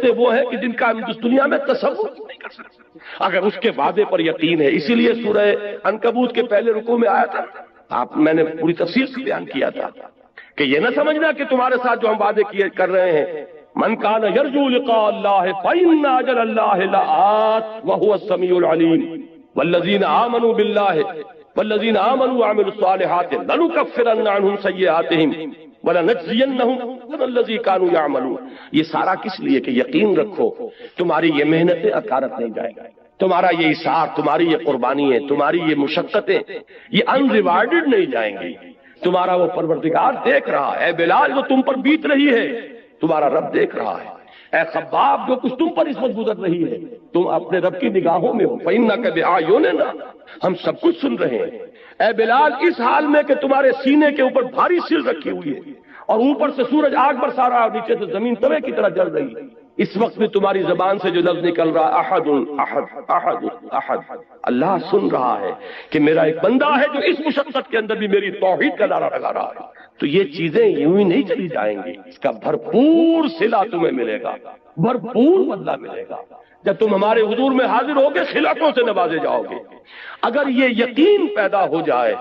نعمتیں وہ ہیں کہ جن کا ہم اس دنیا میں تصور نہیں کر سکتے اگر اس کے وعدے پر یقین ہے. اسی لیے سورہ عنکبوت کے پہلے رکوع میں آیا تھا، میں نے پوری تفصیل سے بیان کیا تھا کہ یہ نہ سمجھنا کہ تمہارے ساتھ جو ہم وعدے کر رہے ہیں، من کان یرجو لقاء اللہ فإن اجل اللہ لآت وهو السمیع العلیم والذین آمنوا باللہ والذین آمنوا وعملوا الصالحات لنکفرن عنہم سیئاتہم وَلَنَجْزِيَنَّهُمْ الَّذِي كَانُوا يَعْمَلُونَ. یہ سارا کس لیے کہ یقین رکھو تمہاری یہ محنتیں اکارت نہیں جائیں گی، تمہارا یہ اثار، تمہاری یہ قربانی ہے، تمہاری یہ مشقتیں یہ ان ریوارڈڈ نہیں جائیں گی. تمہارا وہ پروردگار دیکھ رہا ہے. اے بلال جو تم پر بیت رہی ہے تمہارا رب دیکھ رہا ہے. اے خباب جو کچھ تم پر اس وقت گزر رہی ہے تم اپنے رب کی نگاہوں میں ہو. فَإِنَّكَ بِأَعْيُنِنَا، ہم سب کچھ سن رہے ہیں. اے بلال اس حال میں کہ تمہارے سینے کے اوپر بھاری سل رکھی ہوئی ہے اور اوپر سے سورج آگ برسا رہا ہے اور نیچے سے زمین توے کی طرح جل رہی ہے، اس وقت بھی تمہاری زبان سے جو لفظ نکل رہا احد احد احد احد، اللہ سن رہا ہے کہ میرا ایک بندہ ہے جو اس مشقت کے اندر بھی میری توحید کا نعرہ لگا رہا ہے. تو یہ چیزیں یوں ہی نہیں چلی جائیں گی، اس کا بھرپور صلہ تمہیں ملے گا، بھرپور بدلہ ملے گا. جب تم ہمارے حضور میں حاضر ہوگے خلعتوں سے نوازے جاؤ گے. اگر یہ یقین پیدا ہو جائے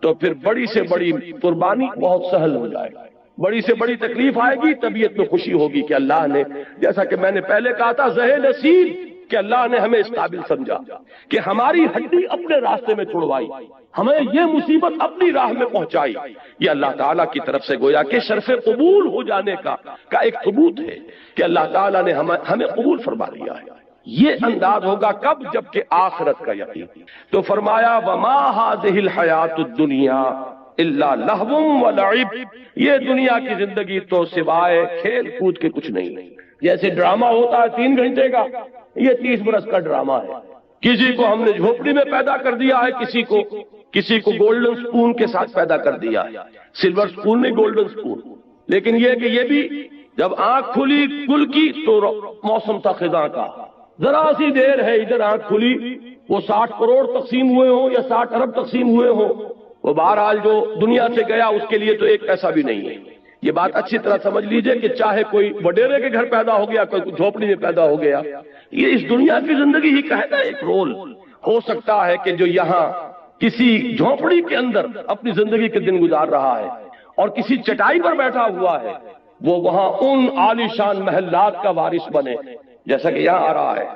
تو پھر بڑی سے بڑی قربانی بہت سہل ہو جائے گی، بڑی سے بڑی تکلیف آئے گی، طبیعت میں خوشی ہوگی کہ اللہ نے، جیسا کہ میں نے پہلے کہا تھا، زہ نصیب کہ اللہ نے ہمیں اس قابل سمجھا کہ ہماری ہڈی اپنے راستے میں چھڑوائی، ہمیں یہ مصیبت اپنی راہ میں پہنچائی. یہ اللہ تعالیٰ کی طرف سے گویا کہ شرف قبول ہو جانے کا ایک ثبوت ہے کہ اللہ تعالیٰ نے ہمیں قبول فرما لیا ہے. یہ انداز ہوگا کب؟ جب کہ آخرت کا یقین. تو فرمایا وما هذه الحیات الدنیا الا لہو ولعب، یہ دنیا کی زندگی تو سوائے کھیل کود کے کچھ نہیں. جیسے ڈرامہ ہوتا ہے 3 گھنٹے کا، یہ 30 برس کا ڈرامہ ہے. کسی کو ہم نے جھوپڑی میں پیدا کر دیا ہے، کسی کو گولڈن سپون کے ساتھ پیدا کر دیا ہے. سلور سپون نہیں، گولڈن سپون. لیکن یہ کہ یہ بھی جب آنکھ کھلی گل کی تو موسم تھا خزاں کا، ذرا سی دیر ہے ادھر آنکھ کھلی، وہ 60 کروڑ تقسیم ہوئے ہوں یا 60 ارب تقسیم ہوئے ہوں، وہ بہرحال جو دنیا سے گیا اس کے لیے تو ایک پیسہ بھی نہیں ہے. یہ بات اچھی طرح سمجھ لیجئے کہ چاہے کوئی وڈیرے کے گھر پیدا ہو گیا، کوئی جھوپڑی میں پیدا ہو گیا، یہ اس دنیا کی زندگی ہی کا ہے نا ایک رول. ہو سکتا ہے کہ جو یہاں کسی جھوپڑی کے اندر اپنی زندگی کے دن گزار رہا ہے اور کسی چٹائی پر بیٹھا ہوا ہے، وہ وہاں ان عالیشان محلات کا وارث بنے جیسا کہ یہاں آ رہا ہے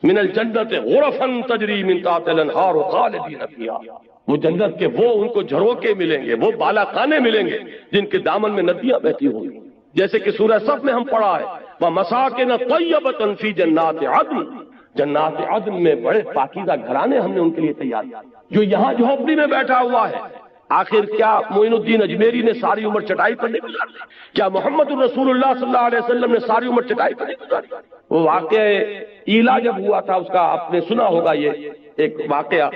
من الجنت غرفا تجری من تحتها الانہار خالدین فیہا. وہ جنت کے وہ ان کو جھروکے ملیں گے، وہ بالا خانے ملیں گے جن کے دامن میں ندیاں بہتی ہوں گی. جیسے کہ سورہ صف میں ہم پڑھا ہے وَمَسَاكِنَ طَيِّبَةً فِي جَنَّاتِ عَدْنٍ، جنات عدن میں بڑے پاکیزہ گھرانے ہم نے ان کے لیے تیار کیا. جو یہاں جھوپڑی میں بیٹھا ہوا ہے، آخر کیا معین الدین اجمیری نے ساری عمر چٹائی پر نہیں گزاری؟ کیا محمد الرسول اللہ صلی اللہ علیہ وسلم نے ساری عمر چٹائی پر نہیں گزاری؟ وہ واقعہ ایلا جب ہوا تھا، اس کا آپ نے سنا ہوگا یہ ایک واقعہ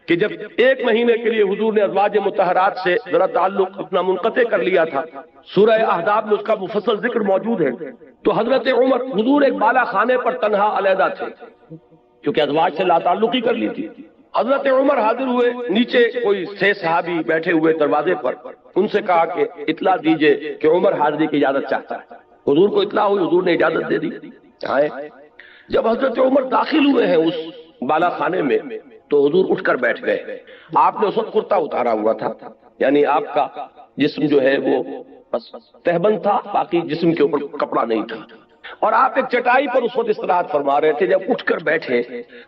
کہ جب 1 مہینے کے لیے حضور نے ازواج مطہرات سے ذرا تعلق اپنا منقطع کر لیا تھا، سورہ احزاب میں اس کا مفصل ذکر موجود ہے. تو حضرت عمر، حضور ایک بالا خانے پر تنہا علیحدہ تھے کیونکہ ازواج سے لا تعلقی کر لی تھی. حضرت عمر حاضر ہوئے، نیچے کوئی 6 صحابی بیٹھے ہوئے دروازے پر، ان سے کہا کہ اطلاع دیجئے کہ عمر حاضری کی اجازت چاہتا ہے. حضور کو اطلاع ہوئی، حضور نے اجازت دے دی. آئے جب حضرت عمر داخل ہوئے ہیں اس بالا خانے میں تو حضور اٹھ کر بیٹھ گئے. آپ نے اس وقت کرتا اتارا ہوا تھا، یعنی آپ کا جسم جو ہے وہ بس تہبند تھا، باقی جسم کے اوپر کپڑا نہیں تھا، اور آپ ایک چٹائی پر اس وقت استراحت فرما رہے تھے. جب اٹھ کر بیٹھے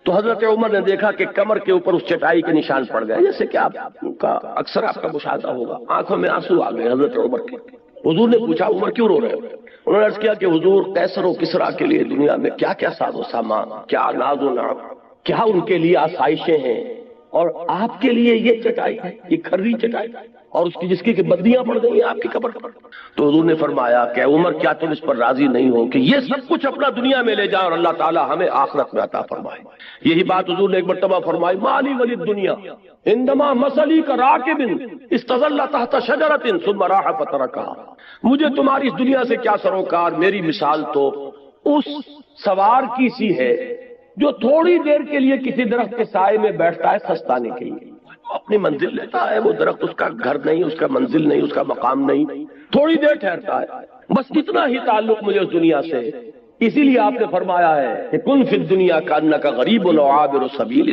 تو حضرت عمر نے دیکھا کہ کمر کے اوپر اس چٹائی کے نشان پڑ گئے، جیسے کہ آپ کا اکثر آپ کا مشاہدہ ہوگا. آنکھوں میں آنسو آ گئے حضرت عمر کے. حضور نے پوچھا عمر کیوں رو رہے ہو؟ انہوں نے عرض کیا کہ حضور کیسر و کسرا کے لیے دنیا میں کیا کیا ساز و سامان، کیا ناز و نعم، کیا ان کے لیے آسائشیں ہیں، اور آپ کے لیے یہ چٹائی ہے، یہ کھری چٹائی، اور اس کی جس کی کہ بدیاں پڑ گئی ہیں آپ کی قبر پر. تو حضور نے فرمایا کہ عمر کیا تم اس پر راضی نہیں ہو کہ یہ سب کچھ اپنا دنیا میں لے جائیں اور اللہ تعالیٰ ہمیں آخرت میں عطا فرمائے؟ یہی بات حضور نے ایک مرتبہ فرمائی مالی ولی الدنیا عندما مسلی کا راکب استظل تحت شجرۃ ثم راح فترکها. مجھے تمہاری اس دنیا سے کیا سروکار، میری مثال تو اس سوار کی سی ہے جو تھوڑی دیر کے لیے کسی درخت کے سائے میں بیٹھتا ہے سستانے کے لیے. اپنی منزل لیتا ہے، وہ درخت اس کا گھر نہیں، اس کا منزل نہیں، اس کا مقام نہیں، تھوڑی دیر ٹھہرتا ہے. بس اتنا ہی تعلق مجھے اس دنیا سے. اسی لیے آپ نے فرمایا ہے کہ کن فی الدنیا کانک غریب و عابر سبیل،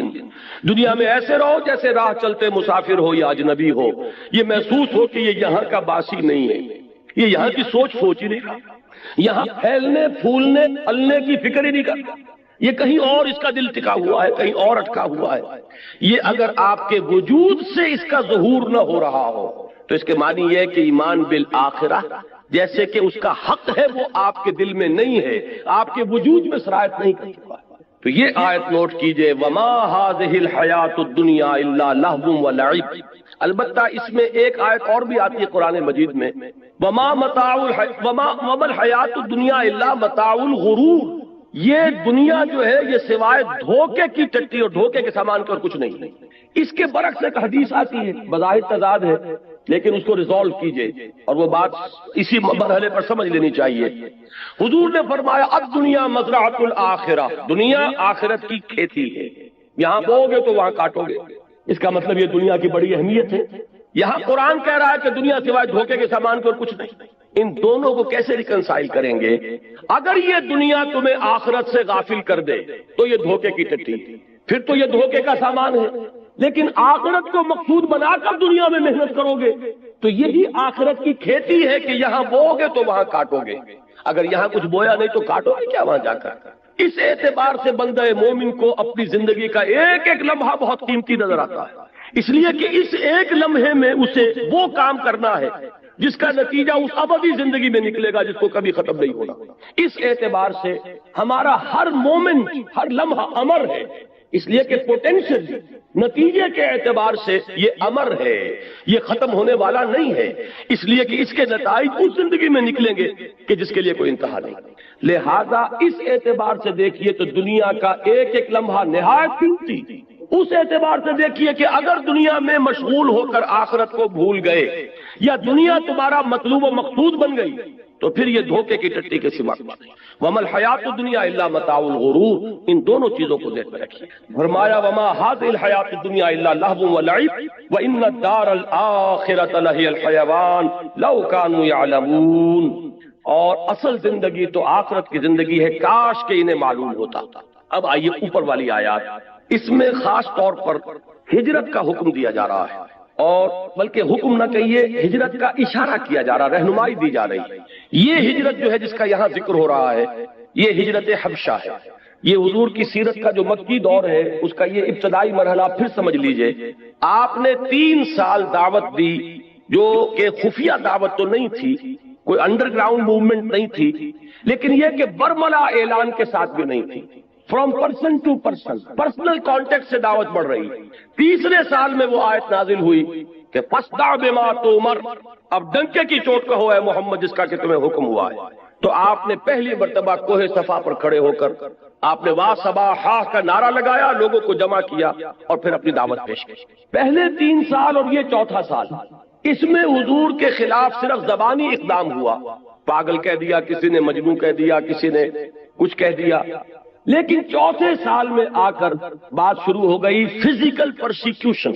دنیا میں ایسے رہو جیسے راہ چلتے مسافر ہو یا اجنبی ہو، یہ محسوس ہو کہ یہ یہاں کا باسی نہیں ہے، یہ یہاں کی سوچ ہی نہیں رہا، یہاں پھیلنے پھولنے پھلنے کی فکر ہی نہیں کرتا، یہ کہیں اور اس کا دل ٹکا ہوا ہے، کہیں اور اٹکا ہوا ہے۔ یہ اگر آپ کے وجود سے اس کا ظہور نہ ہو رہا ہو تو اس کے معنی یہ ہے کہ ایمان بالآخرہ جیسے کہ اس کا حق ہے وہ آپ کے دل میں نہیں ہے، آپ کے وجود میں سرایت نہیں کر چکا۔ تو یہ آیت نوٹ کیجئے، وما هذه الحیات الدنیا الا لہو ولعب۔ البتہ اس میں ایک آیت اور بھی آتی ہے قرآن مجید میں، وما الحیات الدنیا الا متاع الغرور، یہ دنیا جو ہے یہ سوائے دھوکے کی ٹٹی اور دھوکے کے سامان کے اور کچھ نہیں۔ اس کے برعکس ایک حدیث آتی ہے، بظاہر تضاد ہے لیکن اس کو ریزالو کیجئے اور وہ بات اسی مرحلے پر سمجھ لینی چاہیے۔ حضور نے فرمایا اب دنیا مزرعۃ الآخرہ، دنیا آخرت کی کھیتی ہے، یہاں بو گے تو وہاں کاٹو گے۔ اس کا مطلب یہ دنیا کی بڑی اہمیت ہے۔ یہاں قرآن کہہ رہا ہے کہ دنیا سوائے دھوکے کے سامان کے اور کچھ نہیں۔ ان دونوں کو کیسے ریکنسائل کریں گے؟ اگر یہ دنیا تمہیں آخرت سے غافل کر دے تو یہ دھوکے کی ٹٹی، پھر تو یہ دھوکے کا سامان ہے، لیکن آخرت کو مقصود بنا کر دنیا میں محنت کرو گے تو یہی آخرت کی کھیتی ہے کہ یہاں بو گے تو وہاں کاٹو گے، اگر یہاں کچھ بویا نہیں تو کاٹو گے کیا وہاں جا کر؟ اس اعتبار سے بندہ مومن کو اپنی زندگی کا ایک ایک لمحہ بہت قیمتی نظر آتا ہے، اس لیے کہ اس ایک لمحے میں اسے وہ کام کرنا ہے جس کا نتیجہ اس ابدی زندگی میں نکلے گا، جس کو کبھی ختم نہیں ہوگا۔ اس اعتبار سے ہمارا ہر مومن ہر لمحہ امر ہے، اس لیے کہ پوٹینشل نتیجے کے اعتبار سے یہ امر ہے، یہ ختم ہونے والا نہیں ہے، اس لیے کہ اس کے نتائج اس زندگی میں نکلیں گے کہ جس کے لیے کوئی انتہا نہیں۔ لہذا اس اعتبار سے دیکھیے تو دنیا کا ایک ایک لمحہ نہایت قیمتی، اس اعتبار سے دیکھیے کہ اگر دنیا میں مشغول ہو کر آخرت کو بھول گئے یا دنیا تمہارا مطلوب و مقصود بن گئی تو پھر یہ دھوکے کی ٹٹی کے سوا وما الحیات الدنیا الا متاع الغرور، ان دونوں چیزوں کو ذہن میں رکھیے۔ فرمایا وما هذه الحیات الدنیا الا لهو ولعب وان الدار الاخرة لهي الحیوان لو كانوا يعلمون، اور اصل زندگی تو آخرت کی زندگی ہے، کاش کہ انہیں معلوم ہوتا۔ اب آئیے اوپر والی آیات، اس میں خاص طور پر ہجرت کا حکم دیا جا رہا ہے، اور بلکہ حکم نہ کہیے ہجرت کا اشارہ کیا جا رہا، رہنمائی دی جا رہی ہے۔ یہ ہجرت جو ہے جس کا یہاں ذکر ہو رہا ہے یہ ہجرت حبشہ ہے۔ یہ حضور کی سیرت کا جو مکی دور ہے اس کا یہ ابتدائی مرحلہ پھر سمجھ لیجئے۔ آپ نے 3 سال دعوت دی، جو کہ خفیہ دعوت تو نہیں تھی، کوئی انڈر گراؤنڈ موومنٹ نہیں تھی، لیکن یہ کہ برملا اعلان کے ساتھ بھی نہیں تھی، from person to person, personal contact سے دعوت بڑھ رہی۔ تیسرے سال میں وہ آیت نازل ہوئی کہ فاصدع بما تؤمر، اب ڈنکے کی چوٹ کہو اے محمد جس کا کہ تمہیں حکم ہوا ہے۔ تو آپ نے پہلی مرتبہ کوہ صفا پر کھڑے ہو کر آپ نے وا صبا ہا کا نعرہ لگایا، لوگوں کو جمع کیا اور پھر اپنی دعوت پیش کی۔ پہلے 3 سال اور یہ چوتھا سال، اس میں حضور کے خلاف صرف زبانی اقدام ہوا، پاگل کہہ دیا کسی نے، مجنون کہہ دیا کسی نے، کچھ کہہ دیا، لیکن چوتھے سال میں آ کر بات شروع ہو گئی فزیکل پرسیکیوشن،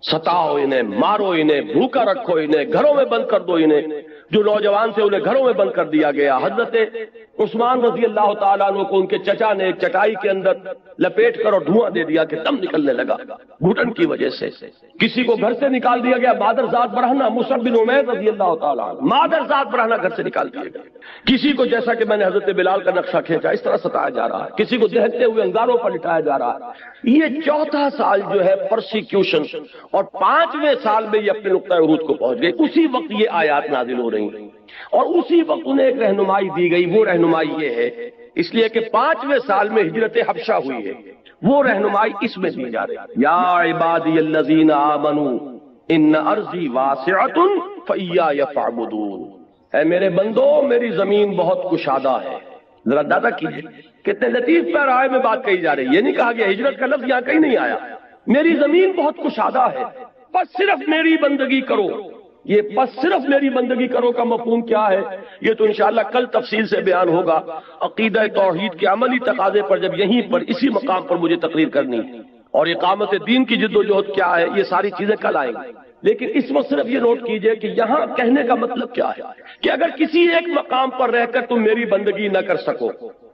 ستاؤ انہیں، مارو انہیں، بھوکا رکھو انہیں، گھروں میں بند کر دو انہیں۔ جو نوجوان تھے انہیں گھروں میں بند کر دیا گیا۔ حضرت عثمان رضی اللہ تعالیٰ عنہ کو ان کے چچا نے چٹائی کے اندر لپیٹ کر اور دھواں دے دیا کہ دم نکلنے لگا گھٹن کی وجہ سے۔ کسی کو گھر سے نکال دیا گیا، مادر ذات برہنہ مصعب بن عمیر رضی اللہ تعالیٰ عنہ مادر ذات برہنہ گھر سے نکال دیا گیا۔ کسی کو جیسا کہ میں نے حضرت بلال کا نقشہ کھینچا اس طرح ستایا جا رہا ہے، کسی کو دہتے ہوئے انگاروں پر لٹایا جا رہا ہے۔ یہ چوتھا سال جو ہے پرسیکیوشن، اور 5ویں سال میں یہ اپنے نقطۂ عروج کو پہنچ گئے۔ اسی وقت یہ آیات نازل ہو رہی ہیں اور اسی وقت انہیں ایک رہنمائی دی گئی۔ وہ رہنمائی یہ ہے، اس لیے کہ 5ویں سال میں ہجرت حبشہ ہوئی ہے، وہ رہنمائی اس میں دی جا رہی ہے۔ یا عبادی الذین آمنوا ان ارضی واسعۃ فایای فاعبدون، اے میرے بندو میری زمین بہت کشادہ ہے۔ ذرا اندازہ کیجیے کتنے لطیف پیرائے میں بات کہی جا رہی ہے۔ یہ نہیں کہا گیا، ہجرت کا لفظ یہاں کہیں نہیں آیا، میری زمین بہت کشادہ ہے، بس صرف میری بندگی کرو۔ یہ بس صرف میری بندگی کرو کا مفہوم کیا ہے یہ تو انشاءاللہ کل تفصیل سے بیان ہوگا۔ عقیدہ توحید کے عملی تقاضے پر جب یہیں پر اسی مقام پر مجھے تقریر کرنی ہے، اور اقامت دین کی جد و جہد کیا ہے، یہ ساری چیزیں کل آئیں گی، لیکن اس وقت صرف یہ نوٹ کیجئے کہ یہاں کہنے کا مطلب کیا ہے کہ اگر کسی ایک مقام پر رہ کر تم میری بندگی نہ کر سکو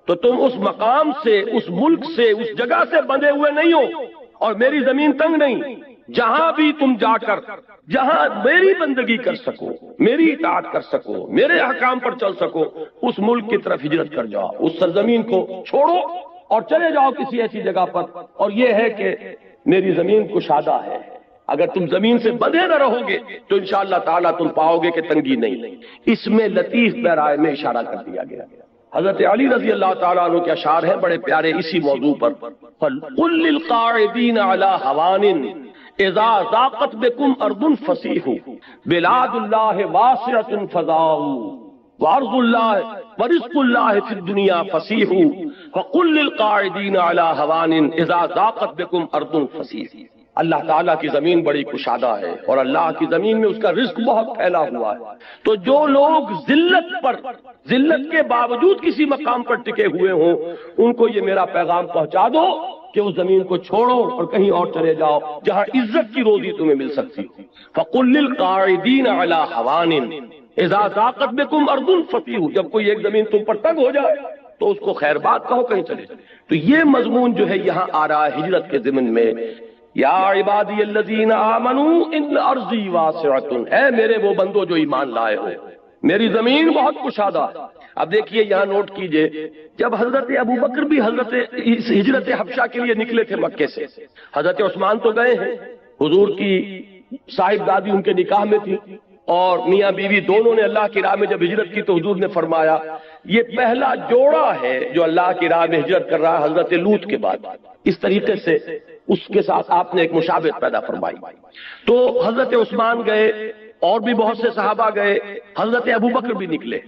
تو تم اس مقام سے، اس ملک سے، اس جگہ سے بندھے ہوئے نہیں ہو، اور میری زمین تنگ نہیں، جہاں بھی تم جا کر جہاں میری بندگی کر سکو، میری اطاعت کر سکو، میرے احکام پر چل سکو، اس ملک کی طرف ہجرت کر جاؤ، اس سرزمین کو چھوڑو اور چلے جاؤ کسی ایسی جگہ پر۔ اور یہ ہے کہ میری زمین کشادہ ہے، اگر تم زمین سے بندھے نہ رہو گے تو انشاءاللہ تعالیٰ تم پاؤ گے کہ تنگی نہیں۔ اس میں لطیف پیرائے میں اشارہ کر دیا گیا۔ حضرت علی رضی اللہ تعالیٰ عنہ کے اشعار ہیں بڑے پیارے اسی موضوع پر، قُلْ لِلْقَاعِدِينَ عَلَىٰ هَوَانٍ اذا ضاقت بكم ارض فصیح بلاد اللہ واسعۃ فضاء وارض اللہ ورزق اللہ فی الدنیا فصیح فقل للقاعدین علی ہوان اذا ضاقت بكم ارض فصیح۔ اللہ تعالیٰ کی زمین بڑی کشادہ ہے اور اللہ کی زمین میں اس کا رزق بہت پھیلا ہوا ہے، تو جو لوگ ذلت کے باوجود کسی مقام پر ٹکے ہوئے ہوں ان کو یہ میرا پیغام پہنچا دو کہ اس زمین کو چھوڑو اور کہیں اور چلے جاؤ جہاں عزت کی روزی تمہیں مل سکتی ہو۔ فَقُلْ لِلْقَاعِدِينَ عَلَىٰ هَوَانٍ اِذَا ضَاقَتْ بِكُمْ أَرْضٌ فَصِيحُ، جب کوئی ایک زمین تم پر تنگ ہو جائے تو اس کو خیر بات کہو، کہیں چلے جائے۔ تو یہ مضمون جو ہے یہاں آ رہا ہے ہجرت کے ضمن میں، یا عبادی الذین آمنوا ان ارضی واسعۃ، اے میرے وہ بندو جو ایمان لائے ہو، میری زمین بہت کشادہ ہے۔ اب دیکھیے یہاں نوٹ کیجئے، جب حضرت ابو بکر بھی ہجرت حبشہ کے لیے نکلے تھے مکے سے، حضرت عثمان تو گئے ہیں، حضور کی صاحب دادی ان کے نکاح میں تھی، اور میاں بیوی دونوں نے اللہ کی راہ میں جب ہجرت کی تو حضور نے فرمایا یہ پہلا جوڑا ہے جو اللہ کی راہ میں ہجرت کر رہا ہے حضرت لوط کے بعد۔ اس طریقے سے اس کے ساتھ آپ نے ایک مشابہت پیدا فرمائی۔ تو حضرت عثمان گئے اور بھی بہت سے صحابہ گئے، حضرت ابو بکر بھی نکلے،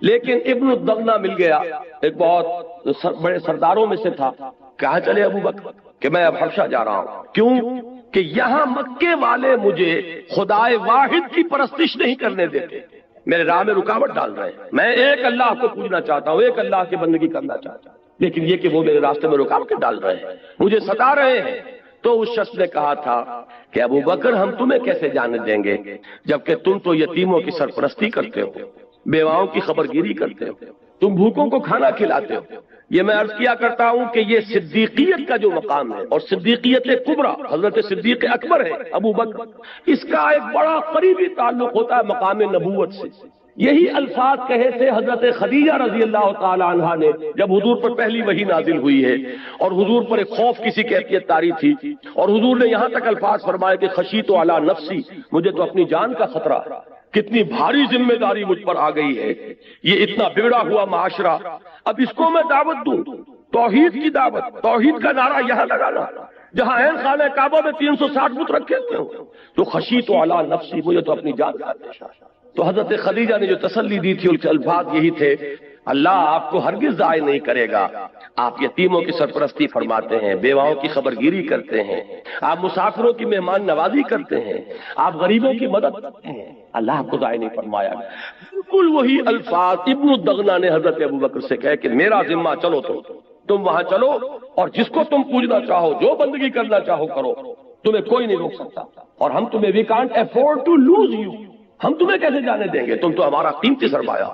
لیکن ابن الدغنہ مل گیا، ایک بہت بڑے سرداروں میں سے تھا۔ کہاں چلے ابو بکر کہ میں اب حبشہ جا رہا ہوں، کیوں کہ یہاں مکے والے مجھے خدائے واحد کی پرستش نہیں کرنے دیتے، میرے راہ میں رکاوٹ ڈال رہے ہیں۔ میں ایک اللہ کو پوجنا چاہتا ہوں، ایک اللہ کی بندگی کرنا چاہتا ہوں، لیکن یہ کہ وہ میرے راستے میں رکاوٹیں ڈال رہے ہیں، مجھے ستا رہے ہیں۔ تو اس شخص نے کہا تھا کہ ابو بکر ہم تمہیں کیسے جانے دیں گے جبکہ تم تو یتیموں کی سرپرستی کرتے ہو، بیواؤں کی خبرگیری کرتے ہو، تم بھوکوں کو کھانا کھلاتے ہو۔ یہ میں عرض کیا کرتا ہوں کہ یہ صدیقیت کا جو مقام ہے، اور صدیقیت کبریٰ حضرت صدیق اکبر ہے ابو بکر، اس کا ایک بڑا قریبی تعلق ہوتا ہے مقام نبوت سے۔ یہی الفاظ کہے تھے حضرت خدیجہ رضی اللہ تعالی عنہا نے جب حضور پر پہلی وحی نازل ہوئی ہے اور حضور پر ایک خوف کسی کیفیت طاری تھی، اور حضور نے یہاں تک الفاظ فرمائے کہ خشیت علی نفسی، مجھے تو اپنی جان کا خطرہ ہے، کتنی بھاری ذمہ داری مجھ پر آ گئی ہے، یہ اتنا بگڑا ہوا معاشرہ، اب اس کو میں دعوت دوں، توحید کی دعوت، توحید کا نعرہ یہاں لگانا جہاں عین خانہ کعبہ میں 360 بت رکھے ہوئے ہوں، تو خشیت علی نفسی، مجھے تو اپنی جان کا اندیشہ۔ تو حضرت خدیجہ نے جو تسلی دی تھی ان کے الفاظ یہی تھے، اللہ آپ کو ہرگز ضائع نہیں کرے گا، آپ یتیموں کی سرپرستی فرماتے ہیں، بیواؤں کی خبرگیری کرتے ہیں، آپ مسافروں کی مہمان نوازی کرتے ہیں، آپ غریبوں کی مدد کرتے ہیں، اللہ آپ کو ضائع نہیں فرمایا گا۔ بالکل وہی الفاظ ابن الدغنہ نے حضرت ابو بکر سے کہے کہ میرا ذمہ، چلو تم وہاں چلو اور جس کو تم پوجنا چاہو، جو بندگی کرنا چاہو کرو، تمہیں کوئی نہیں روک سکتا، اور ہم تمہیں we can't afford to lose you, ہم تمہیں کیسے جانے دیں گے، تم تو ہمارا قیمتی سرمایہ۔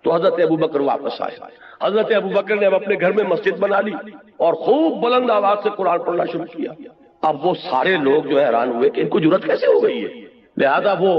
تو حضرت ابو بکر واپس آئے، حضرت ابو بکر نے اب اپنے گھر میں مسجد بنا لی اور خوب بلند آواز سے قرآن پڑھنا شروع کیا۔ اب وہ سارے لوگ جو حیران ہوئے کہ ان کو جرأت کیسے ہو گئی ہے، لہذا وہ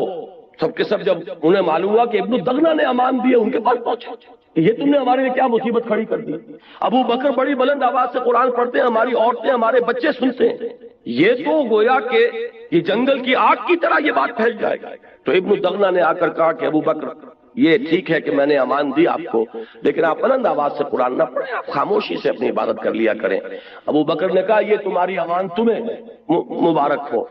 سب کے سب جب انہیں معلوم ہوا کہ ابن الدغنہ نے امان دیے، ان کے پاس پہنچے، یہ تم نے ہمارے لیے کیا مصیبت کھڑی کر دی، ابو بکر بڑی بلند آواز سے قرآن پڑھتے ہیں، ہماری عورتیں ہمارے بچے سنتے ہیں، یہ تو گویا کہ یہ جنگل کی آگ کی طرح یہ بات پھیل جائے گا۔ تو ابن الدغنہ نے آ کر کہا کہ ابو بکر یہ ٹھیک ہے کہ میں نے امان دی آپ کو، لیکن آپ بلند آواز سے قرآن نہ پڑھیں، آپ خاموشی سے اپنی عبادت کر لیا کریں۔ ابو بکر نے کہا یہ تمہاری امان تمہیں مبارک ہو،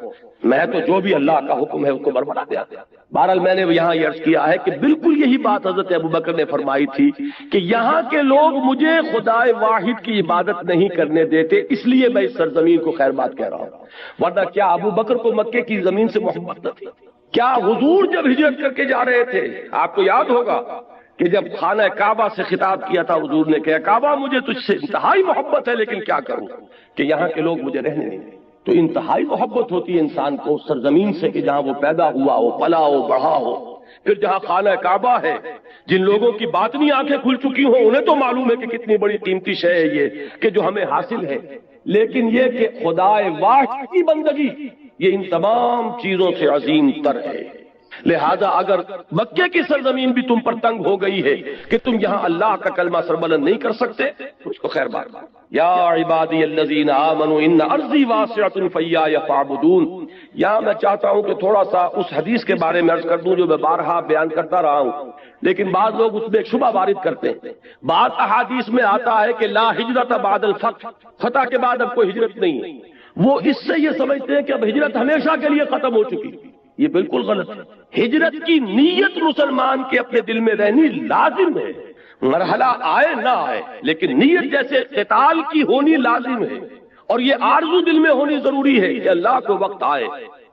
میں تو جو بھی اللہ کا حکم ہے اس کو بربلا دیا۔ بہرحال میں نے یہاں یہ عرض کیا ہے کہ بالکل یہی بات حضرت ابو بکر نے فرمائی تھی کہ یہاں کے لوگ مجھے خدائے واحد کی عبادت نہیں کرنے دیتے، اس لیے میں اس سرزمین کو خیر بات کہہ رہا ہوں، ورنہ کیا ابو بکر کو مکے کی زمین سے محبت نہ تھی؟ کیا حضور جب ہجرت کر کے جا رہے تھے، آپ کو یاد ہوگا کہ جب خانہ کعبہ سے خطاب کیا تھا حضور نے کہا کعبہ مجھے تجھ سے انتہائی محبت ہے، لیکن کیا کروں کہ یہاں کے لوگ مجھے رہنے نہیں دیں۔ تو انتہائی محبت ہوتی ہے انسان کو اس سرزمین سے کہ جہاں وہ پیدا ہوا ہو، پلا ہو، بڑھا ہو، پھر جہاں خانہ کعبہ ہے، جن لوگوں کی باطنی آنکھیں کھل چکی ہوں انہیں تو معلوم ہے کہ کتنی بڑی قیمتی شے ہے یہ کہ جو ہمیں حاصل ہے، لیکن یہ کہ خدائے واحد کی بندگی یہ ان تمام چیزوں سے عظیم تر ہے۔ لہذا اگر مکے کی سرزمین بھی تم پر تنگ ہو گئی ہے کہ تم یہاں اللہ کا کلمہ سربلند نہیں کر سکتے، اس کو خیر بات۔ یا عبادی الذین آمنوا ان ارضی واسعۃ فیایا فاعبدون۔ یہاں میں چاہتا ہوں کہ تھوڑا سا اس حدیث کے بارے میں عرض کر دوں جو میں بارہا بیان کرتا رہا ہوں، لیکن بعض لوگ اس میں ایک شبہ وارد کرتے ہیں۔ بعض احادیث میں آتا ہے کہ لا ہجرت بعد الفتح، فتح کے بعد اب کوئی ہجرت نہیں ہے، وہ اس سے یہ سمجھتے ہیں کہ اب ہجرت ہمیشہ کے لیے ختم ہو چکی۔ یہ بالکل غلط ہے۔ ہجرت کی نیت مسلمان کے اپنے دل میں رہنی لازم ہے، مرحلہ آئے نہ آئے، لیکن نیت جیسے قتال کی ہونی لازم ہے، اور یہ آرزو دل میں ہونی ضروری ہے کہ اللہ کو وقت آئے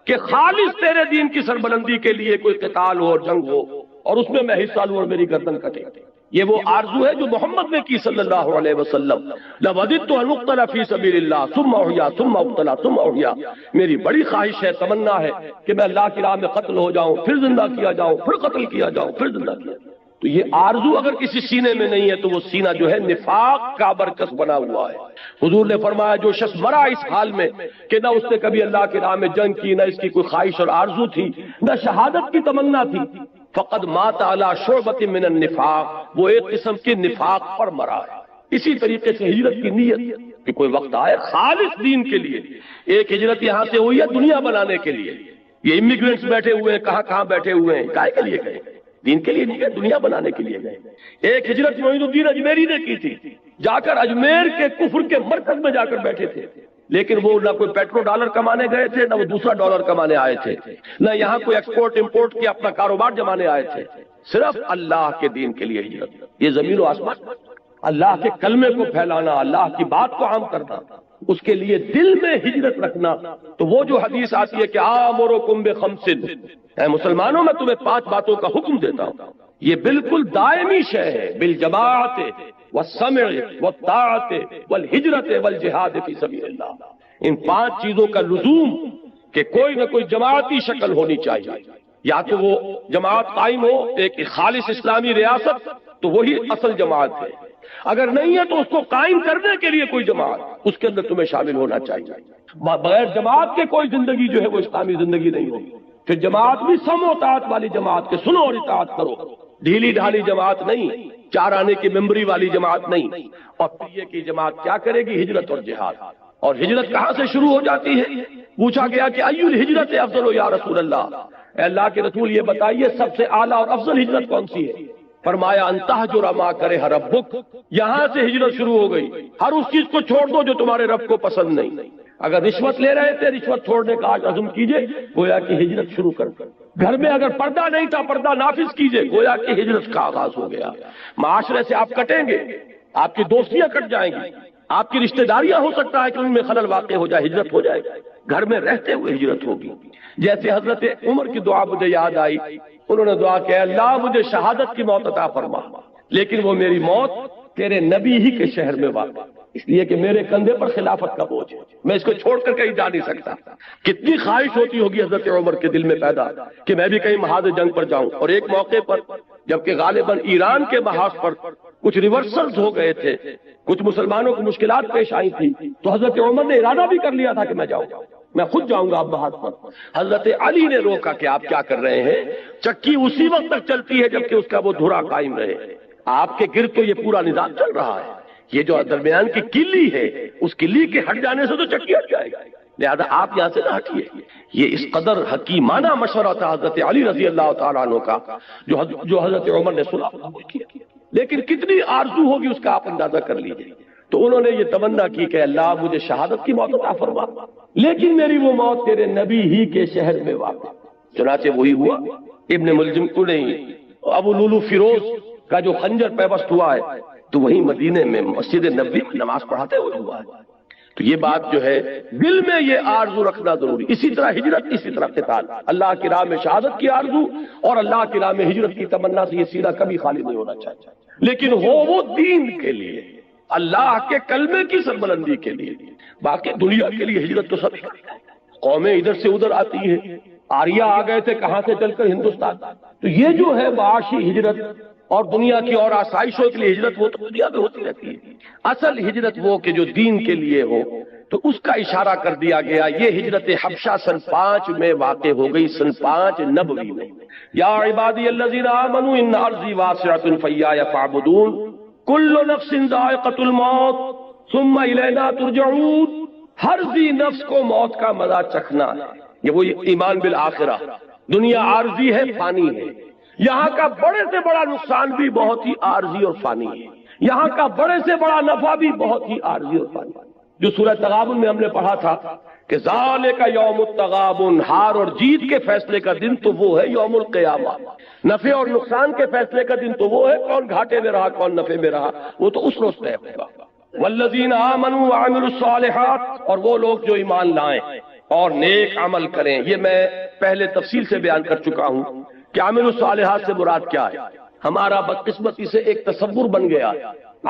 کہ خالص تیرے دین کی سربلندی کے لیے کوئی قتال ہو اور جنگ ہو اور اس میں میں حصہ لوں اور میری گردن کٹے۔ یہ وہ آرزو ہے جو محمد نے کی صلی اللہ علیہ وسلم۔ لَوَدِدتُّ أَنْ أُقْتَلَ فِي سَبِيلِ اللَّهِ ثُمَّ أُحْيَا ثُمَّ أُقْتَلَ ثُمَّ أُحْيَا۔ میری بڑی خواہش ہے، تمنا ہے کہ میں اللہ کی راہ میں قتل ہو جاؤں، پھر زندہ کیا جاؤں، پھر قتل کیا جاؤں، پھر زندہ کیا جاؤں۔ تو یہ آرزو اگر کسی سینے میں نہیں ہے تو وہ سینہ جو ہے نفاق کا برکس بنا ہوا ہے۔ حضور نے فرمایا جو شخص مرا اس حال میں کہ نہ اس نے کبھی اللہ کی راہ میں جنگ کی، نہ اس کی کوئی خواہش اور آرزو تھی، نہ شہادت کی تمنا تھی، فقد مات علی شعبۃ من النفاق، وہ ایک قسم کے نفاق پر مرا ہے۔ اسی طریقے سے ہجرت کی نیت کہ کوئی وقت آئے خالص دین کے لیے، ایک ہجرت یہاں سے ہوئی ہے دنیا بنانے کے لیے، یہ امیگرینٹس بیٹھے ہوئے ہیں، کہاں کہاں بیٹھے ہوئے ہیں، کائے کے لیے گئے؟ دین کے لیے نہیں گئے، دنیا بنانے کے لیے گئے۔ ایک ہجرت معین الدین اجمیری نے کی تھی، جا کر اجمیر کے کفر کے مرکز میں جا کر بیٹھے تھے، لیکن وہ نہ کوئی پیٹرو ڈالر کمانے گئے تھے، نہ وہ دوسرا ڈالر کمانے آئے تھے، نہ یہاں کوئی ایکسپورٹ امپورٹ کے اپنا کاروبار جمانے آئے تھے، صرف اللہ کے دین کے لیے ہجرت۔ یہ زمین و آسمان، اللہ کے کلمے کو پھیلانا، اللہ کی بات کو عام کرنا، اس کے لیے دل میں ہجرت رکھنا۔ تو وہ جو حدیث آتی ہے کہ آمرکم بخمس، اے مسلمانوں میں تمہیں 5 باتوں کا حکم دیتا ہوں، یہ بالکل دائمی شے ہے، بالجماعت والسمع والطاعت والہجرت والجہاد فی سبیل اللہ۔ ان 5 چیزوں کا لزوم کہ کوئی نہ کوئی جماعتی شکل ہونی چاہیے، یا تو وہ جماعت قائم ہو ایک خالص اسلامی ریاست تو وہی اصل جماعت ہے، اگر نہیں ہے تو اس کو قائم کرنے کے لیے کوئی جماعت، اس کے اندر تمہیں شامل ہونا چاہیے۔ بغیر جماعت کے کوئی زندگی جو ہے وہ اسلامی زندگی نہیں ہوگی۔ پھر جماعت بھی سمع و اطاعت والی جماعت کے سنو اور اطاعت کرو، ڈھیلی ڈھالی جماعت نہیں، 4 آنے کی ممبری والی جماعت نہیں۔ اور پھر یہ کہ جماعت کیا کرے گی؟ ہجرت اور جہاد۔ اور ہجرت کہاں سے شروع ہو جاتی ہے؟ پوچھا گیا کہ ای الہجرت افضل یا رسول اللہ، اے اللہ کے رسول یہ بتائیے سب سے اعلیٰ اور افضل ہجرت کون سی ہے؟ فرمایا ان تہجر ما کرہ ربک، یہاں سے ہجرت شروع ہو گئی، ہر اس چیز کو چھوڑ دو جو تمہارے رب کو پسند نہیں۔ اگر رشوت لے رہے تھے رشوت چھوڑنے کا آج عزم کیجئے، گویا کہ ہجرت شروع کر۔ گھر میں اگر پردہ نہیں تھا پردہ نافذ کیجئے، گویا کہ ہجرت کا آغاز ہو گیا۔ معاشرے سے آپ کٹیں گے، آپ کی دوستیاں کٹ جائیں گی، آپ کی رشتہ داریاں ہو سکتا ہے کہ ان میں خلل واقع ہو جائے، ہجرت ہو جائے گی۔ گھر میں رہتے ہوئے ہجرت ہوگی۔ جیسے حضرت عمر کی دعا مجھے یاد آئی، انہوں نے دعا کہ اللہ مجھے شہادت کی موت عطا فرما، لیکن وہ میری موت تیرے نبی ہی کے شہر میں واقع، اس لیے کہ میرے کندھے پر خلافت کا بوجھ ہے، میں اس کو چھوڑ کر کہیں جا نہیں سکتا۔ کتنی خواہش ہوتی ہوگی حضرت عمر کے دل میں پیدا کہ میں بھی کہیں محاذ جنگ پر جاؤں۔ اور ایک موقع پر جبکہ غالباً ایران کے محاذ پر کچھ ریورسلز ہو گئے تھے، کچھ مسلمانوں کو مشکلات پیش آئی تھی، تو حضرت عمر نے ارادہ بھی کر لیا تھا کہ میں جاؤں، میں خود جاؤں گا آپ محاذ پر۔ حضرت علی نے روکا کہ آپ کیا کر رہے ہیں؟ چکی اسی وقت تک چلتی ہے جبکہ اس کا وہ دھرا قائم رہے، آپ کے گرد تو یہ پورا نظام چل رہا ہے، یہ جو درمیان کی کلی ہے اس کلی کے ہٹ جانے سے تو چکی ہٹ جائے گا، لہذا آپ یہاں سے نہ ہٹیے۔ یہ اس قدر حکیمانہ مشورہ تھا حضرت علی رضی اللہ تعالیٰ عنہ کا جو حضرت عمر نے سنا، لیکن کتنی آرزو ہوگی اس کا آپ اندازہ کر لیجئے۔ تو انہوں نے یہ تمنا کی کہ اللہ مجھے شہادت کی موت عطا فرما، لیکن میری وہ موت تیرے نبی ہی کے شہر میں واقع۔ چنانچہ وہی ہوا۔ ابن ملجم کو نہیں، ابو لولو فیروز کا جو خنجر پیوست ہوا ہے تو وہی مدینے میں مسجد نبوی میں نماز پڑھاتے ہوئے ہوا ہے۔ تو یہ بات جو ہے دل میں یہ آرزو رکھنا ضروری۔ اسی طرح ہجرت، اسی طرح قتال، اللہ کی راہ میں شہادت کی آرزو اور اللہ کی راہ میں ہجرت کی تمنا سے یہ سینہ کبھی خالی نہیں ہونا چاہیے، لیکن ہو وہ دین کے لیے، اللہ کے کلمے کی سربلندی کے لیے۔ باقی دنیا کے لیے ہجرت تو سب قومیں ادھر سے ادھر آتی ہیں، آریہ آ گئے تھے کہاں سے چل کر ہندوستان، تو یہ جو ہے معاشی ہجرت اور دنیا کی اور آسائشوں کے لیے ہجرت، وہ تو دنیا میں ہوتی رہتی ہے. اصل ہجرت وہ کہ جو دین کے لیے ہو، تو اس کا اشارہ کر دیا گیا. یہ ہجرت حبشہ سن 5 میں واقع ہو گئی، سن 5 نبوی میں. یا عبادی الذین آمنوا ان ارضی واسعۃ فایای فاعبدون کل نفس ذائقۃ الموت ثم الینا ترجعون. ہر ذی نفس کو موت کا مزہ چکھنا ہے. یہ وہ ایمان بالآخرہ. دنیا عارضی ہے، فانی ہے. یہاں کا بڑے سے بڑا نقصان بھی بہت ہی عارضی اور فانی ہے. یہاں کا بڑے سے بڑا نفع بھی بہت ہی عارضی اور فانی ہے. جو سورہ تغابن میں ہم نے پڑھا تھا کہ ذالک یوم التغابن، ہار اور جیت کے فیصلے کا دن تو وہ ہے یوم القیامہ. نفع اور نقصان کے فیصلے کا دن تو وہ ہے، کون گھاٹے میں رہا کون نفع میں رہا، وہ تو اس روز طے ہوگا. والذین آمنوا وعملوا الصالحات، اور وہ لوگ جو ایمان لائیں اور نیک عمل کریں. یہ میں پہلے تفصیل سے بیان کر چکا ہوں کہ عمل الصالحات سے مراد کیا ہے. ہمارا بدقسمتی سے ایک تصور بن گیا،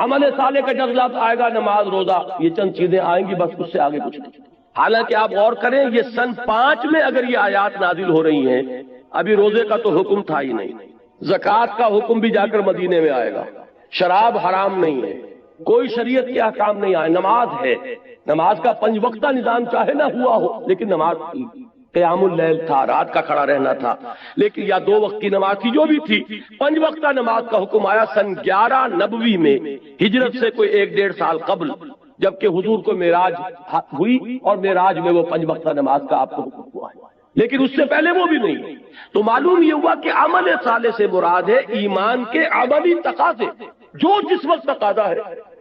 عمل صالح کا جب لفظ آئے گا نماز روزہ یہ چند چیزیں آئیں گی، بس اس سے آگے کچھ نہیں. حالانکہ آپ غور کریں، یہ سن 5 میں اگر یہ آیات نازل ہو رہی ہیں، ابھی روزے کا تو حکم تھا ہی نہیں. زکوٰۃ کا حکم بھی جا کر مدینے میں آئے گا. شراب حرام نہیں ہے، کوئی شریعت کے احکام نہیں آئے. نماز ہے، نماز کا 5 وقتہ نظام چاہے نہ ہوا ہو لیکن نماز تھی. قیام اللیل تھا، رات کا کھڑا رہنا تھا. لیکن یا 2 وقت کی نماز تھی، جو بھی تھی. 5 وقتہ نماز کا حکم آیا سن 11 نبوی میں، ہجرت سے کوئی 1-1.5 سال قبل، جبکہ حضور کو معراج ہوئی اور معراج میں وہ 5 وقتہ نماز کا آپ کو حکم ہوا ہے. لیکن اس سے پہلے وہ بھی نہیں. تو معلوم یہ ہوا کہ عمل صالح سے مراد ہے ایمان کے عملی تقاضے، جو جس وقت تقاضا ہے.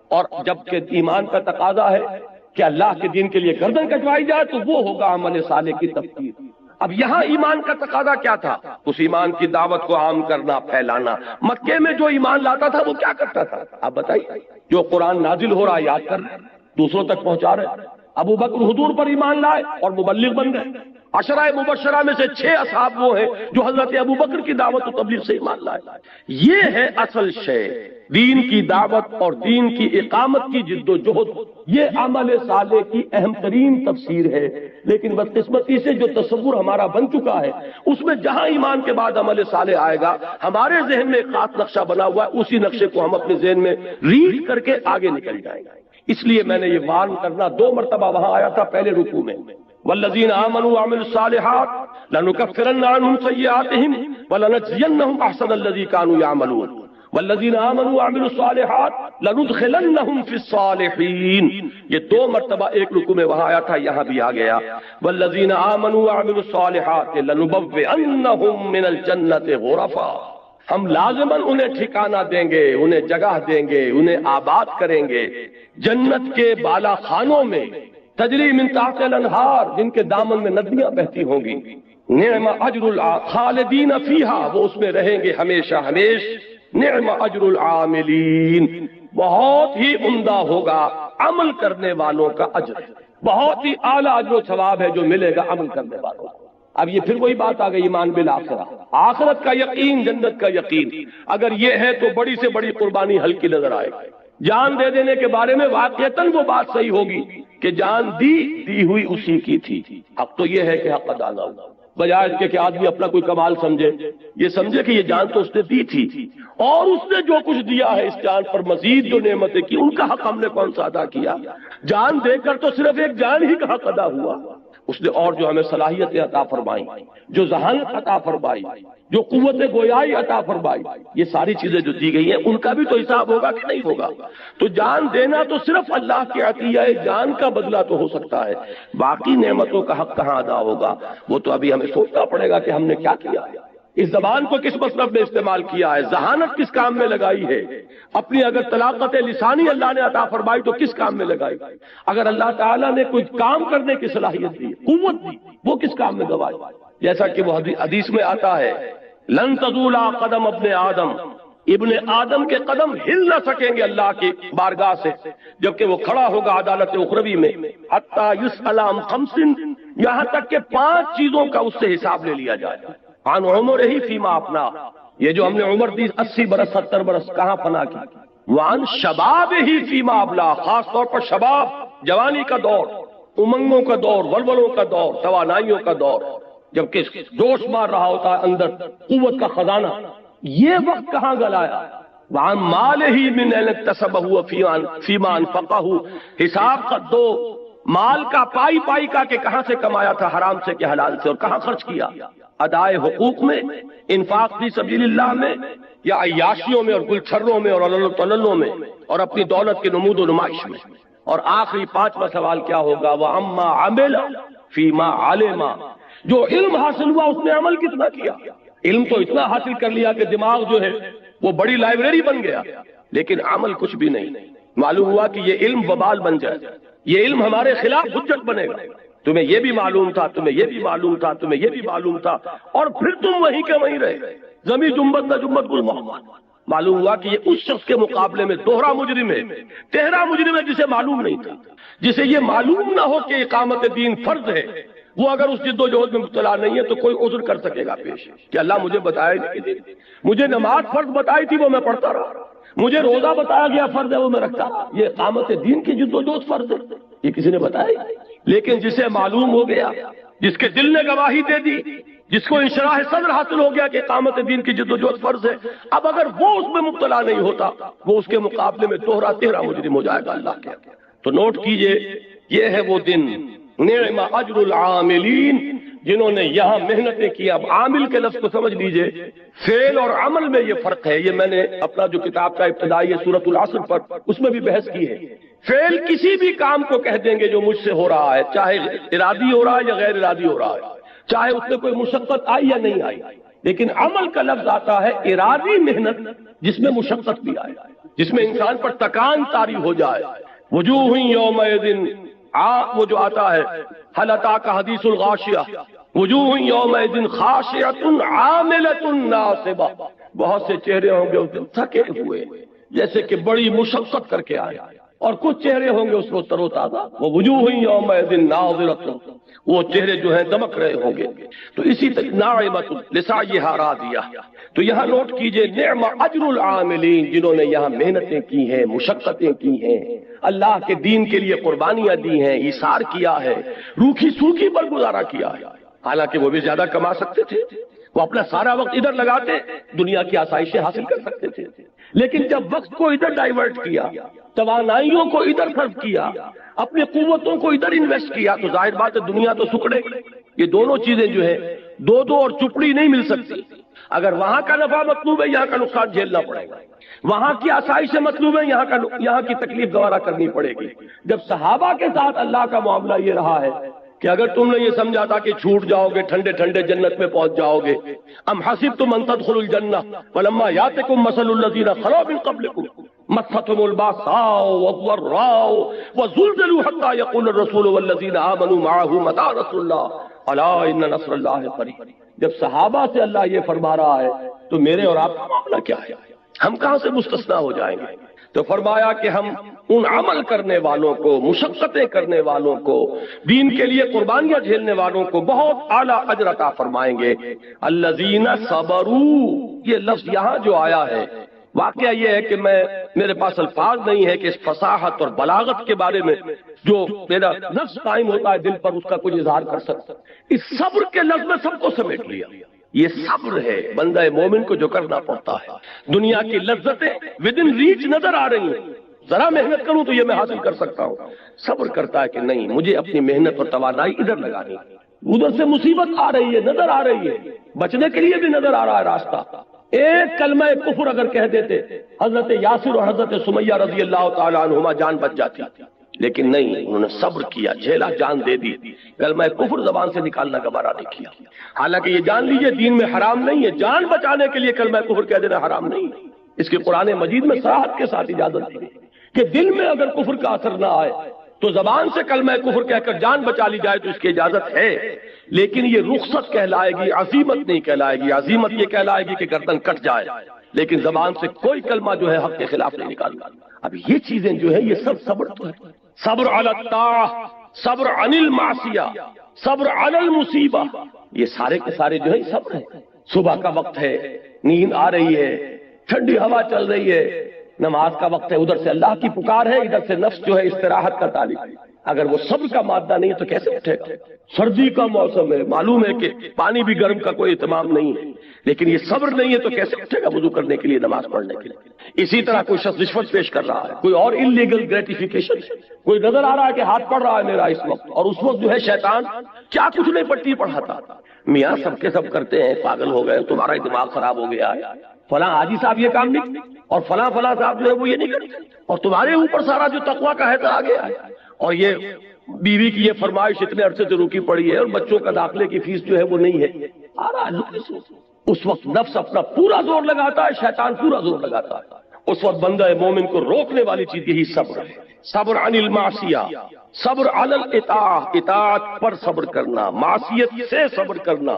اور جبکہ ایمان کا تقاضا ہے کہ اللہ کے دین کے لیے گردن کٹوائی جائے تو وہ ہوگا عمل صالح کی تفسیر. اب یہاں ایمان کا تقاضا کیا تھا؟ اس ایمان کی دعوت کو عام کرنا، پھیلانا. مکے میں جو ایمان لاتا تھا وہ کیا کرتا تھا آپ بتائیے؟ جو قرآن نازل ہو رہا ہے یاد کر رہے، دوسروں تک پہنچا رہے. ابو بکر حضور پر ایمان لائے اور مبلغ بن گئے. عشرہ مبشرہ میں سے 6 اصحاب وہ ہیں جو حضرت ابو بکر کی دعوت و تبلیغ سے ایمان لائے. یہ ہے اصل شے، دین کی دعوت اور دین کی اقامت کی جد و جہد. یہ عمل صالح کی اہم ترین تفسیر ہے. لیکن بدقسمتی سے جو تصور ہمارا بن چکا ہے، اس میں جہاں ایمان کے بعد عمل صالح آئے گا، ہمارے ذہن میں ایک خاص نقشہ بنا ہوا ہے، اسی نقشے کو ہم اپنے ذہن میں ریڈ کر کے آگے نکل جائیں گے. اس لیے میں نے یہ وارن کرنا 2 مرتبہ وہاں آیا تھا پہلے رکوع میں. والذین آمنوا وعملوا الصالحات لنکفرن عنہم سیئاتہم ولنجزینہم احسن الذی کانوا یعملون والذین آمنوا وعملوا الصالحات لندخلنہم فی الصالحین. یہ 2 مرتبہ ایک رکوع میں وہاں آیا تھا، یہاں بھی آ گیا. والذین آمنوا وعملوا الصالحات لنبوئنہم من الجنۃ غرفا. ہم لازماً انہیں ٹھکانہ دیں گے، انہیں جگہ دیں گے، انہیں آباد کریں گے جنت کے بالا خانوں میں، تجری من تحت الانہار، جن کے دامن میں ندیاں بہتی ہوں گی. نعم اجر الخالدین فیہا، وہ اس میں رہیں گے ہمیشہ ہمیش. نعم اجر العاملین، بہت ہی عمدہ ہوگا عمل کرنے والوں کا اجر. بہت ہی اعلیٰ اجر و ثواب ہے جو ملے گا عمل کرنے والوں کو. اب یہ پھر وہی بات آ گئی ایمان بالآخرہ، آخرت کا یقین، جنت کا یقین. اگر یہ ہے تو بڑی سے بڑی قربانی ہلکی نظر آئے گی. جان دے دینے کے بارے میں واقعتاً وہ بات صحیح ہوگی کہ جان دی ہوئی اسی کی تھی. حق تو یہ ہے کہ حق ادا نہ ہو، بجائے اس کے کہ آدمی اپنا کوئی کمال سمجھے. یہ سمجھے کہ یہ جان تو اس نے دی تھی، اور اس نے جو کچھ دیا ہے اس جان پر مزید جو نعمتیں کی، ان کا حق ہم نے کون سا ادا کیا؟ جان دے کر تو صرف ایک جان ہی کا حق ادا ہوا. اس نے اور جو ہمیں صلاحیتیں عطا فرمائی، جو ذہانت عطا فرمائی، جو قوت گویائی عطا فرمائی، یہ ساری چیزیں جو دی گئی ہیں ان کا بھی تو حساب ہوگا کہ نہیں ہوگا. تو جان دینا تو صرف اللہ کی عطیہ ہے، جان کا بدلہ تو ہو سکتا ہے، باقی نعمتوں کا حق کہاں ادا ہوگا وہ تو ابھی ہمیں سوچنا پڑے گا کہ ہم نے کیا کیا ہے. اس زبان کو کس مصرف میں استعمال کیا ہے، ذہانت کس کام میں لگائی ہے. اپنی اگر طلاقت لسانی اللہ نے عطا فرمائی تو کس کام میں لگائی. اگر اللہ تعالیٰ نے کوئی کام کرنے کی صلاحیت دی، قوت دی، وہ کس کام میں گوائی. جیسا کہ وہ حدیث میں آتا ہے، لن تزول قدم ابن آدم، ابن آدم کے قدم ہل نہ سکیں گے اللہ کی بارگاہ سے جبکہ وہ کھڑا ہوگا عدالت اخروی میں، حتی یسأل عن خمس، یہاں تک کہ 5 چیزوں کا اس سے حساب لے لیا جائے. عن عمرہ فیما افنا، یہ جو ہم نے عمر دی 80 برس 70 برس کہاں فنا کی. وعن شباب ہی فیما ابلا، خاص طور پر شباب، جوانی کا دور، امنگوں کا دور، ولولوں کا دور، توانائیوں کا دور. جبکہ جوش مار رہا ہوتا ہے اندر قوت کا خزانہ، یہ وقت کہاں گلایا؟ وَعَنْ مَالِهِ مِنْ أَيْنَ اكْتَسَبَهُ فِيمَا أَنْفَقَهُ، حساب کا دو مال کا پائی پائی کا کہ کہاں سے کمایا تھا، حرام سے کہ حلال سے، اور کہاں خرچ کیا، ادائے حقوق میں، انفاق فی سبیل اللہ میں، یا عیاشیوں میں اور گلچھروں میں اور تللوں میں اور اپنی دولت کی نمود و نمائش میں۔ اور آخری پانچواں سوال کیا ہوگا؟ وَعَمَّا عَمِلَ فِيمَا عَلِمَ، جو علم حاصل ہوا اس نے عمل کتنا کیا؟ علم تو اتنا حاصل کر لیا کہ دماغ جو ہے وہ بڑی لائبریری بن گیا، لیکن عمل کچھ بھی نہیں۔ معلوم ہوا کہ یہ علم وبال بن جائے، یہ علم ہمارے خلاف حجت بنے گا۔ تمہیں یہ بھی معلوم تھا، تمہیں یہ بھی معلوم تھا، تمہیں یہ بھی معلوم تھا، اور پھر تم وہیں کے وہیں رہے، زمیں جنبت نہ جنبت گل محمد۔ معلوم ہوا کہ یہ اس شخص کے مقابلے میں دوہرا مجرم ہے، تہرا مجرم ہے، جسے معلوم نہیں تھا، جسے یہ معلوم نہ ہو کہ اقامت دین فرض ہے، وہ اگر اس جد و جہد میں مبتلا نہیں ہے تو کوئی عذر کر سکے گا پیش کہ اللہ مجھے بتایا نہیں، مجھے نماز فرض بتائی تھی وہ میں پڑھتا رہا، مجھے روزہ بتایا گیا فرض ہے وہ میں رکھتا رہا، یہ اقامت دین کی جد و جہد فرض ہے، یہ کسی نے بتایا؟ لیکن جسے معلوم ہو گیا، جس کے دل نے گواہی دے دی، جس کو انشراح صدر حاصل ہو گیا کہ اقامت دین کی جد و جہد فرض ہے، اب اگر وہ اس میں مبتلا نہیں ہوتا وہ اس کے مقابلے میں دوہرا تہرا مجرم ہو جائے گا اللہ کے۔ تو نوٹ کیجئے، یہ ہے وہ دن، نعم اجر العاملین، جنہوں نے یہاں محنتیں کی۔ اب عامل کے لفظ کو سمجھ لیجئے، فعل اور عمل میں یہ فرق ہے، یہ میں نے اپنا جو کتاب کا ابتدائی سورۃ العصر پر اس میں بھی بحث کی ہے۔ فعل کسی بھی کام کو کہہ دیں گے جو مجھ سے ہو رہا ہے، چاہے ارادی ہو رہا ہے یا غیر ارادی ہو رہا ہے، چاہے اس میں کوئی مشقت آئی یا نہیں آئی، لیکن عمل کا لفظ آتا ہے ارادی محنت جس میں مشقت بھی آئے، جس میں انسان پر تکان طاری ہو جائے۔ وجوہ یومئذ، وہ جو آتا ہے حل اتاک حدیث الغاشیہ، وجوہ یومئذ خاشعۃ عاملۃ ناصبہ، بہت سے چہرے ہوں گے اس دن تھکے ہوئے جیسے کہ بڑی مشقت کر کے آئے، اور کچھ چہرے ہوں گے اس کو تر و تازہ، وہ وجوہ یومئذ ناظرۃ، وہ چہرے جو ہیں دمک رہے ہوں گے۔ تو اسی طرح ناعمۃ لسعیھا راضیہ، تو یہاں نوٹ کیجئے نعم اجر العاملین، جنہوں نے یہاں محنتیں کی ہیں، مشقتیں کی ہیں، اللہ کے دین کے لیے قربانیاں دی ہیں، ایثار کیا ہے، روکھی سوکھی پر گزارا کیا ہے۔ حالانکہ وہ بھی زیادہ کما سکتے تھے، وہ اپنا سارا وقت ادھر لگاتے دنیا کی آسائشیں حاصل کر سکتے تھے، لیکن جب وقت کو ادھر ڈائیورٹ کیا، توانائیوں کو ادھر صرف کیا، اپنی قوتوں کو ادھر انویسٹ کیا، تو ظاہر بات ہے دنیا تو سکڑے گی۔ یہ دونوں چیزیں جو ہے دو دو اور چپڑی نہیں مل سکتی، اگر وہاں کا نفع مطلوب ہے یہاں کا نقصان جھیلنا پڑے گا، وہاں کی آسائشیں مطلوب ہے یہاں کی تکلیف گوارا کرنی پڑے گی۔ جب صحابہ کے ساتھ اللہ کا معاملہ یہ رہا ہے کہ اگر تم نے یہ سمجھا تھا کہ چھوٹ جاؤ گے، ٹھنڈے ٹھنڈے جنت میں پہنچ جاؤ گے، ام حسبتم ان تدخلوا الجنہ ولما یاتکم مثل الذین خلوا من قبلکم مستهم الباساء والضراء وزلزلوا حتى يقول الرسول والذین آمنوا معه متى نصر اللہ الا ان نصر اللہ قریب۔ جب صحابہ سے اللہ یہ فرما رہا ہے تو میرے اور آپ کا معاملہ کیا ہے؟ ہم کہاں سے مستثنا ہو جائیں گے؟ تو فرمایا کہ ہم ان عمل کرنے والوں کو، مشقتیں کرنے والوں کو، دین کے لیے قربانیاں جھیلنے والوں کو بہت اعلیٰ اجر عطا فرمائیں گے۔ الذین صبروا، یہ لفظ یہاں جو آیا ہے، واقعہ یہ ہے کہ میرے پاس الفاظ نہیں ہے کہ اس فصاحت اور بلاغت کے بارے میں جو میرا نفس قائم ہوتا ہے دل پر اس کا کچھ اظہار کر سکتا۔ اس صبر کے لفظ میں سب کو سمیٹ لیا۔ یہ صبر ہے بندہ مومن کو جو کرنا پڑتا ہے۔ دنیا کی لذتیں ودن ریچ نظر آ رہی ہیں، ذرا محنت کروں تو یہ میں حاصل کر سکتا ہوں، صبر کرتا ہے کہ نہیں، مجھے اپنی محنت اور توانائی ادھر لگانی، ادھر سے مصیبت آ رہی ہے، نظر آ رہی ہے، بچنے کے لیے بھی نظر آ رہا ہے راستہ۔ ایک کلمہ کفر اگر کہہ دیتے حضرت یاسر اور حضرت سمیہ رضی اللہ تعالی عنہما جان بچ جاتی، لیکن نہیں، انہوں نے صبر کیا، جھیلا، جان دے دی، کلمہ کفر زبان سے نکالنا گوارا نہیں کیا۔ حالانکہ یہ جان لیجئے دین میں حرام نہیں ہے، جان بچانے کے لیے کلمہ کفر کہہ دینا حرام نہیں ہے، اس کے قرآن مجید میں صراحت کے ساتھ اجازت دی کہ دل میں اگر کفر کا اثر نہ آئے تو زبان سے کلمہ کفر کہہ کر جان بچا لی جائے تو اس کی اجازت ہے، لیکن یہ رخصت کہلائے گی، عزیمت نہیں کہلائے گی۔ عزیمت یہ کہلائے گی کہ گردن کٹ جائے، لیکن زبان سے کوئی کلمہ جو ہے حق کے خلاف نہیں نکالنا۔ اب یہ چیزیں جو ہے یہ سب صبر تو ہے، صبر علی الطاعہ، صبر عن المعصیہ، صبر علی المصیبہ، یہ سارے کے سارے جو ہے صبر ہے۔ صبح کا وقت ہے، نیند آ رہی ہے، ٹھنڈی ہوا چل رہی ہے، نماز کا وقت ہے، ادھر سے اللہ کی پکار ہے، ادھر سے نفس جو ہے استراحت کا طالب ہے، اگر وہ صبر کا مادہ نہیں ہے تو کیسے اٹھے گا؟ سردی کا موسم ہے، معلوم ہے کہ پانی بھی گرم کا کوئی اہتمام نہیں ہے، لیکن یہ صبر نہیں ہے تو کیسے اٹھے گا وضو کرنے کے لیے، نماز پڑھنے کے لیے؟ اسی طرح کوئی شخص رشوت پیش کر رہا ہے، کوئی اور انلیگل گریٹیفیکیشن، کوئی نظر آ رہا ہے کہ ہاتھ پڑ رہا ہے میرا اس وقت، اور اس وقت جو ہے شیطان کیا کچھ نہیں پٹی پڑھاتا، میاں سب کے سب کرتے ہیں، پاگل ہو گئے، تمہارا دماغ خراب ہو گیا ہے، فلاں حاجی صاحب یہ کام نہیں اور فلاں صاحب جو ہے وہ یہ نہیں کرتے، اور تمہارے اوپر سارا جو تقویٰ کا ہے آ گیا ہے، اور یہ بیوی کی یہ فرمائش اتنے عرصے سے روکی پڑی ہے، اور بچوں کا داخلے کی فیس جو ہے وہ نہیں ہے، آ رہا ہے۔ اس وقت نفس اپنا پورا زور لگاتا ہے، شیطان پورا زور لگاتا ہے، اس وقت بندہ مومن کو روکنے والی چیز یہی صبر ہے، صبر عن المعصیہ، صبر علی الاطاعہ، اطاعت پر صبر کرنا، معصیت سے صبر کرنا،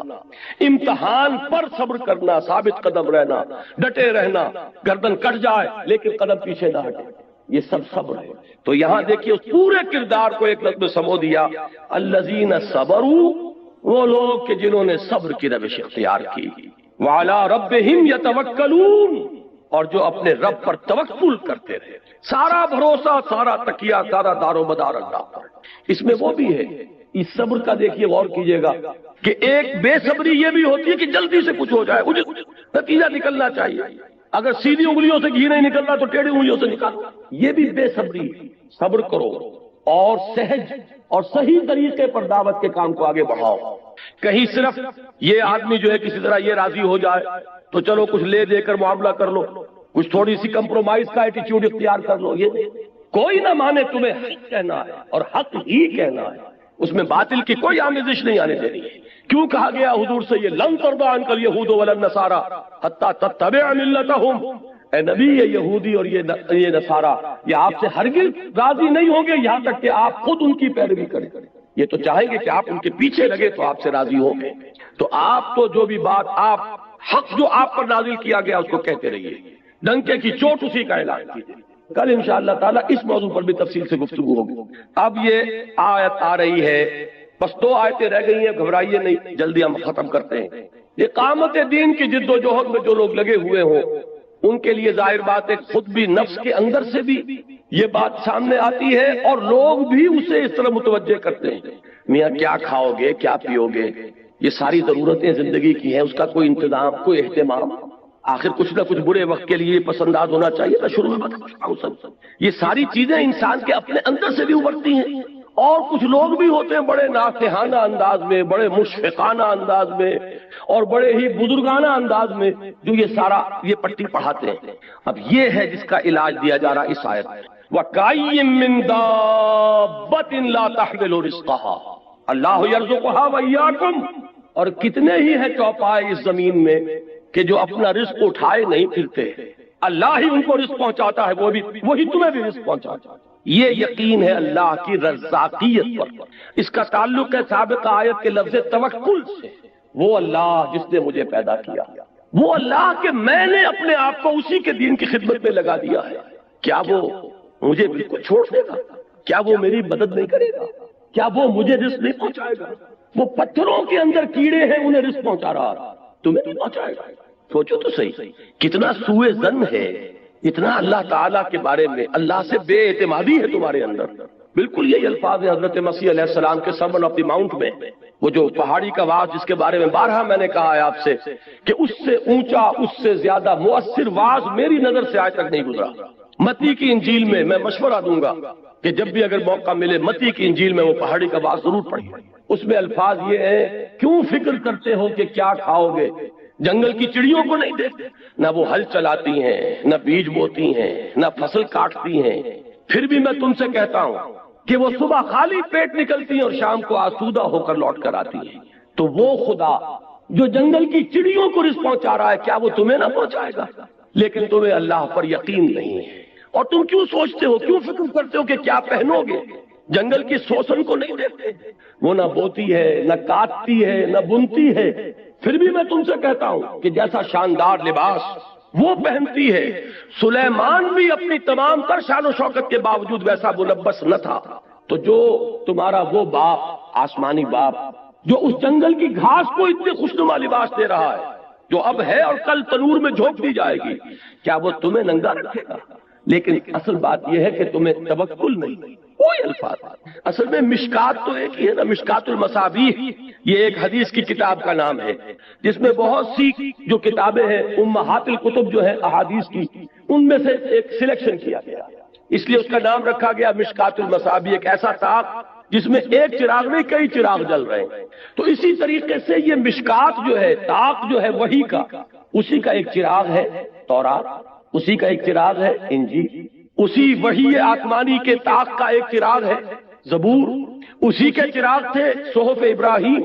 امتحان پر صبر کرنا، ثابت قدم رہنا، ڈٹے رہنا، گردن کٹ جائے لیکن قدم پیچھے نہ ہٹے، یہ سب صبر ہے۔ تو یہاں دیکھیے اس پورے کردار کو ایک لفظ میں سمو دیا، الذین صبروا، وہ لوگ کہ جنہوں نے صبر کی روش اختیار کی، وعلی ربہم یتوکلون، اور جو اپنے رب پر توکل کرتے رہے، سارا بھروسہ، سارا تکیہ، سارا دار و مدار اللہ پر۔ اس میں وہ بھی ہے، اس صبر کا دیکھیے غور کیجئے گا کہ ایک بے صبری یہ بھی ہوتی ہے کہ جلدی سے کچھ ہو جائے، نتیجہ نکلنا چاہیے، اگر سیدھی انگلیوں سے گھی نہیں نکلنا تو ٹیڑھی انگلیوں سے نکالو، یہ بھی بے صبری۔ صبر کرو اور سہج اور صحیح طریقے پر دعوت کے کام کو آگے بڑھاؤ، کہیں صرف یہ آدمی جو ہے کسی طرح یہ راضی ہو جائے تو چلو کچھ لے دے کر معاملہ کر لو، کچھ تھوڑی سی کمپرومائز کا ایٹیچیوڈ اختیار کر لو، یہ کوئی نہ مانے تمہیں حق کہنا ہے اور حق ہی کہنا ہے، اس میں باطل کی کوئی آمیزش نہیں آنے دینی ہے۔ کیوں کہا گیا حضور سے یہ لن ترضی عنک الیہود ولا النصارى حتی تتبع ملتہم، اے نبی یہ یہودی اور یہ نصارہ یہ آپ سے ہرگز راضی نہیں ہوں گے یہاں تک کہ آپ خود ان کی پیروی کریں، یہ تو چاہیں گے کہ آپ ان کے پیچھے لگے تو آپ سے راضی ہوں گے، تو آپ تو جو بھی بات آپ حق جو آپ پر نازل کیا گیا اس کو کہتے رہیے، ڈنکے کی چوٹ اسی کا اعلان کیجیے۔ کل انشاءاللہ تعالیٰ اس موضوع پر بھی تفصیل سے گفتگو ہوگی۔ اب یہ آیت آ رہی ہے، بس 2 آیتیں رہ گئی ہیں، گھبرائیے نہیں، جلدی ہم ختم کرتے ہیں۔ یہ اقامت دین کی جد و جہد میں جو لوگ لگے ہوئے ہوں ان کے لیے ظاہر بات ہے خود بھی نفس کے اندر سے بھی یہ بات سامنے آتی ہے اور لوگ بھی اسے اس طرح متوجہ کرتے ہیں، میاں کیا کھاؤ گے، کیا پیو گے، یہ ساری ضرورتیں زندگی کی ہیں، اس کا کوئی انتظام، کوئی اہتمام، آخر کچھ نہ کچھ برے وقت کے لیے پسنداز ہونا چاہیے نا، شروع میں بتا، یہ ساری چیزیں انسان کے اپنے اندر سے بھی ابھرتی ہیں، اور کچھ لوگ بھی ہوتے ہیں بڑے ناصحانہ انداز میں، بڑے مشفقانہ انداز میں اور بڑے ہی بزرگانہ انداز میں جو یہ سارا یہ پٹی پڑھاتے ہیں۔ اب یہ ہے جس کا علاج دیا جا رہا اس آیت میں، وَكَأَيٍّ مِّن دَابَّةٍ لَا تَحْمِلُ رِزْقَهَا اللَّهُ يَرْزُقُهَا وَإِيَّاكُمْ، اور کتنے ہی ہیں چوپائے اس زمین میں کہ جو اپنا رزق اٹھائے نہیں پھرتے، اللہ ہی ان کو رزق پہنچاتا ہے، وہی تمہیں بھی رزق پہنچاتا ہے۔ یہ یقین ہے اللہ کی رزاقیت پر، اس کا تعلق ہے سابقہ آیت کے لفظ توکل سے، وہ اللہ جس نے مجھے پیدا کیا، وہ اللہ کہ میں نے اپنے آپ کو اسی کے دین کی خدمت میں لگا دیا ہے، کیا وہ مجھے بالکل چھوڑ دے گا؟ کیا وہ میری مدد نہیں کرے گا؟ کیا وہ مجھے رزق نہیں پہنچائے گا؟ وہ پتھروں کے اندر کیڑے ہیں انہیں رزق پہنچا رہا، تمہیں نہیں پہنچائے گا؟ سوچو تو صحیح، کتنا سوء ظن ہے، اتنا اللہ تعالیٰ کے بارے میں اللہ سے بے اعتمادی ہے تمہارے اندر۔ بالکل یہی الفاظ ہیں حضرت مسیح علیہ السلام کے سرمن آف دی ماؤنٹ میں، وہ جو پہاڑی کا وعظ جس کے بارے میں بارہا میں نے کہا ہے آپ سے کہ اس سے اونچا، اس سے زیادہ مؤثر وعظ میری نظر سے آج تک نہیں گزرا۔ متی کی انجیل میں میں مشورہ دوں گا کہ جب بھی اگر موقع ملے متی کی انجیل میں وہ پہاڑی کا وعظ ضرور پڑھیے، اس میں الفاظ یہ ہیں، کیوں فکر کرتے ہو کہ کیا کھاؤ گے؟ جنگل کی چڑیوں کو نہیں دیکھتے، نہ وہ ہل چلاتی ہیں، نہ بیج بوتی ہیں، نہ فصل کاٹتی ہیں، پھر بھی میں تم سے کہتا ہوں کہ وہ صبح خالی پیٹ نکلتی ہیں اور شام کو آسودہ ہو کر لوٹ کر آتی ہیں۔ تو وہ خدا جو جنگل کی چڑیوں کو رزق پہنچا رہا ہے، کیا وہ تمہیں نہ پہنچائے گا؟ لیکن تمہیں اللہ پر یقین نہیں ہے، اور تم کیوں سوچتے ہو، کیوں فکر کرتے ہو کہ کیا پہنو گے؟ جنگل کی سوسن کو نہیں دیکھتے، وہ نہ بوتی ہے، نہ کاٹتی ہے، نہ بنتی ہے، پھر بھی میں تم سے کہتا ہوں کہ جیسا شاندار لباس وہ پہنتی ہے، سلیمان بھی اپنی تمام تر شان و شوکت کے باوجود ویسا ملبس نہ تھا۔ تو جو تمہارا وہ باپ، آسمانی باپ، جو اس جنگل کی گھاس کو اتنے خوشنما لباس دے رہا ہے جو اب ہے اور کل تنور میں جھونک دی جائے گی، کیا وہ تمہیں ننگا رکھے گا؟ لیکن اصل بات یہ ہے کہ تمہیں توکل نہیں، کوئی الفاظ اصل میں مشکات تو ایک ہی ہے نا، مشکات المصابیح، یہ ایک حدیث کی کتاب کا نام ہے جس میں بہت سی جو کتابیں ہیں امہات الکتب جو ہیں احادیث کی، ان میں سے ایک سلیکشن کیا گیا، اس لیے اس کا نام رکھا گیا مشکات المصابیح، ایک ایسا طاق جس میں ایک چراغ نہیں کئی چراغ جل رہے ہیں۔ تو اسی طریقے سے یہ مشکات جو ہے، طاق جو ہے وحی کا، اسی کا ایک چراغ ہے تورات، اسی کا ایک چراغ ہے انجیل، اسی وحی آسمانی کے طاق کا ایک چراغ ہے زبور، اسی کے چراغ تھے صحف ابراہیم،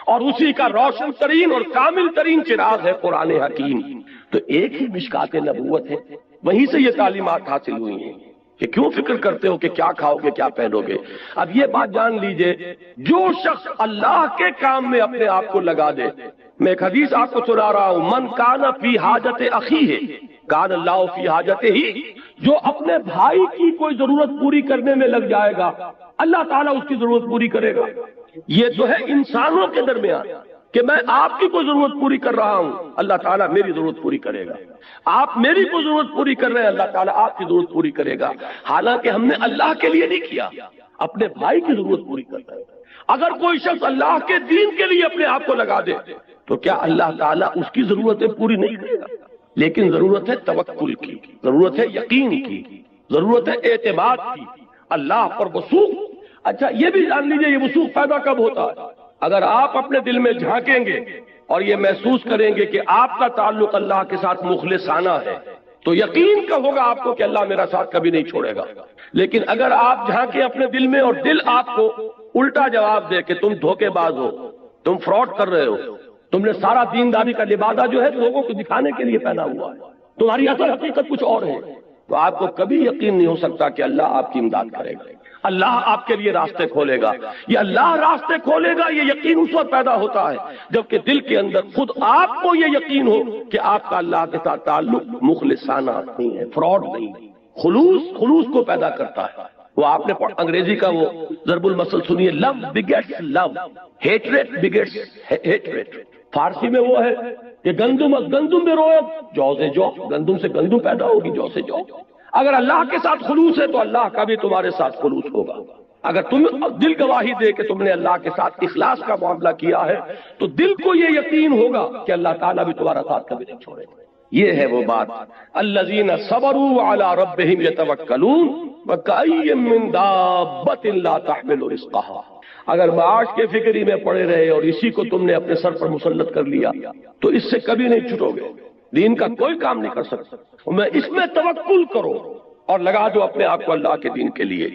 اور اسی کا روشن ترین اور کامل ترین چراغ ہے قرآن حکیم۔ تو ایک ہی مشکات نبوت ہے، وہیں سے یہ تعلیمات حاصل ہوئی ہیں کہ کیوں فکر کرتے ہو کہ کیا کھاؤ گے کیا پہنو گے۔ اب یہ بات جان لیجئے، جو شخص اللہ کے کام میں اپنے آپ کو لگا دے، میں ایک حدیث آپ کو سنا رہا ہوں، من کان فی حاجت اخیہ کان اللہ فی حاجتہ ہی، جو اپنے بھائی کی کوئی ضرورت پوری کرنے میں لگ جائے گا اللہ تعالیٰ اس کی ضرورت پوری کرے گا۔ یہ تو ہے انسانوں کے درمیان کہ میں آپ کی کوئی ضرورت پوری کر رہا ہوں، اللہ تعالیٰ میری ضرورت پوری کرے گا، آپ میری کوئی ضرورت پوری کر رہے ہیں، اللہ تعالیٰ آپ کی ضرورت پوری کرے گا۔ حالانکہ ہم نے اللہ کے لیے نہیں کیا، اپنے بھائی کی ضرورت پوری کرتا ہے۔ اگر کوئی شخص اللہ کے دین کے لیے اپنے آپ کو لگا دے تو کیا اللہ تعالیٰ اس کی ضرورتیں پوری نہیں کرے گا؟ لیکن ضرورت ہے توکل کی، ضرورت ہے یقین کی، ضرورت ہے اعتماد کی، اللہ پر وثوق۔ اچھا یہ بھی جان لیجئے یہ وثوق پیدا کب ہوتا ہے؟ اگر آپ اپنے دل میں جھانکیں گے اور یہ محسوس کریں گے کہ آپ کا تعلق اللہ کے ساتھ مخلصانہ ہے تو یقین کا ہوگا آپ کو کہ اللہ میرا ساتھ کبھی نہیں چھوڑے گا۔ لیکن اگر آپ جھانکیں اپنے دل میں اور دل آپ کو الٹا جواب دے کہ تم دھوکے باز ہو، تم فراڈ کر رہے ہو، تم نے سارا دینداری کا لبادہ جو ہے لوگوں کو دکھانے کے لیے پہنا ہوا ہے، تمہاری اصل حقیقت کچھ اور ہے، تو آپ کو کبھی یقین نہیں ہو سکتا کہ اللہ آپ کی امداد کرے گا، اللہ آپ کے لیے راستے کھولے گا۔ یہ اللہ راستے کھولے گا، یہ یقین اس وقت پیدا ہوتا ہے جبکہ دل کے اندر خود آپ کو یہ یقین ہو کہ آپ کا اللہ کے ساتھ تعلق مخلصانہ نہیں ہے، فراڈ نہیں، خلوص کو پیدا کرتا ہے۔ وہ آپ نے انگریزی کا وہ ضرب المثل سنیے، لو بگیٹس لو، ہیٹریٹ بگیٹس ہیٹریٹ۔ فارسی میں وہ ہے کہ گندم از گندم میں روئے، جو سے جو، گندم سے گندم پیدا ہوگی، جو سے جو۔ اگر اللہ کے ساتھ خلوص ہے تو اللہ کا بھی تمہارے ساتھ خلوص ہوگا۔ اگر تم دل گواہی دے کہ تم نے اللہ کے ساتھ اخلاص کا معاملہ کیا ہے تو دل کو یہ یقین ہوگا کہ اللہ تعالیٰ بھی تمہارا ساتھ کبھی نہیں چھوڑے گا۔ یہ ہے وہ بات، الذین صبروا علی ربہم یتوکلون وکأی من دابۃ لا تحمل رزقہا۔ اگر معاش کے فکری میں پڑے رہے اور اسی کو تم نے اپنے سر پر مسلط کر لیا تو اس سے کبھی نہیں چھٹو گے، دین کا کوئی کام نہیں کر سکتا۔ میں اس میں توکل کرو اور لگا دو اپنے آپ کو اللہ کے دین کے لیے،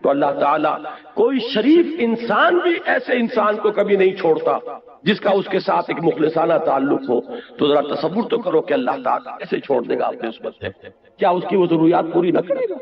تو اللہ تعالیٰ کوئی شریف انسان بھی ایسے انسان کو کبھی نہیں چھوڑتا جس کا اس کے ساتھ ایک مخلصانہ تعلق ہو۔ تو ذرا تصور تو کرو کہ اللہ تعالیٰ کیسے چھوڑ دے گا اپنے نسبت سے، کیا اس کی وہ ضروریات پوری نہ کرے گا؟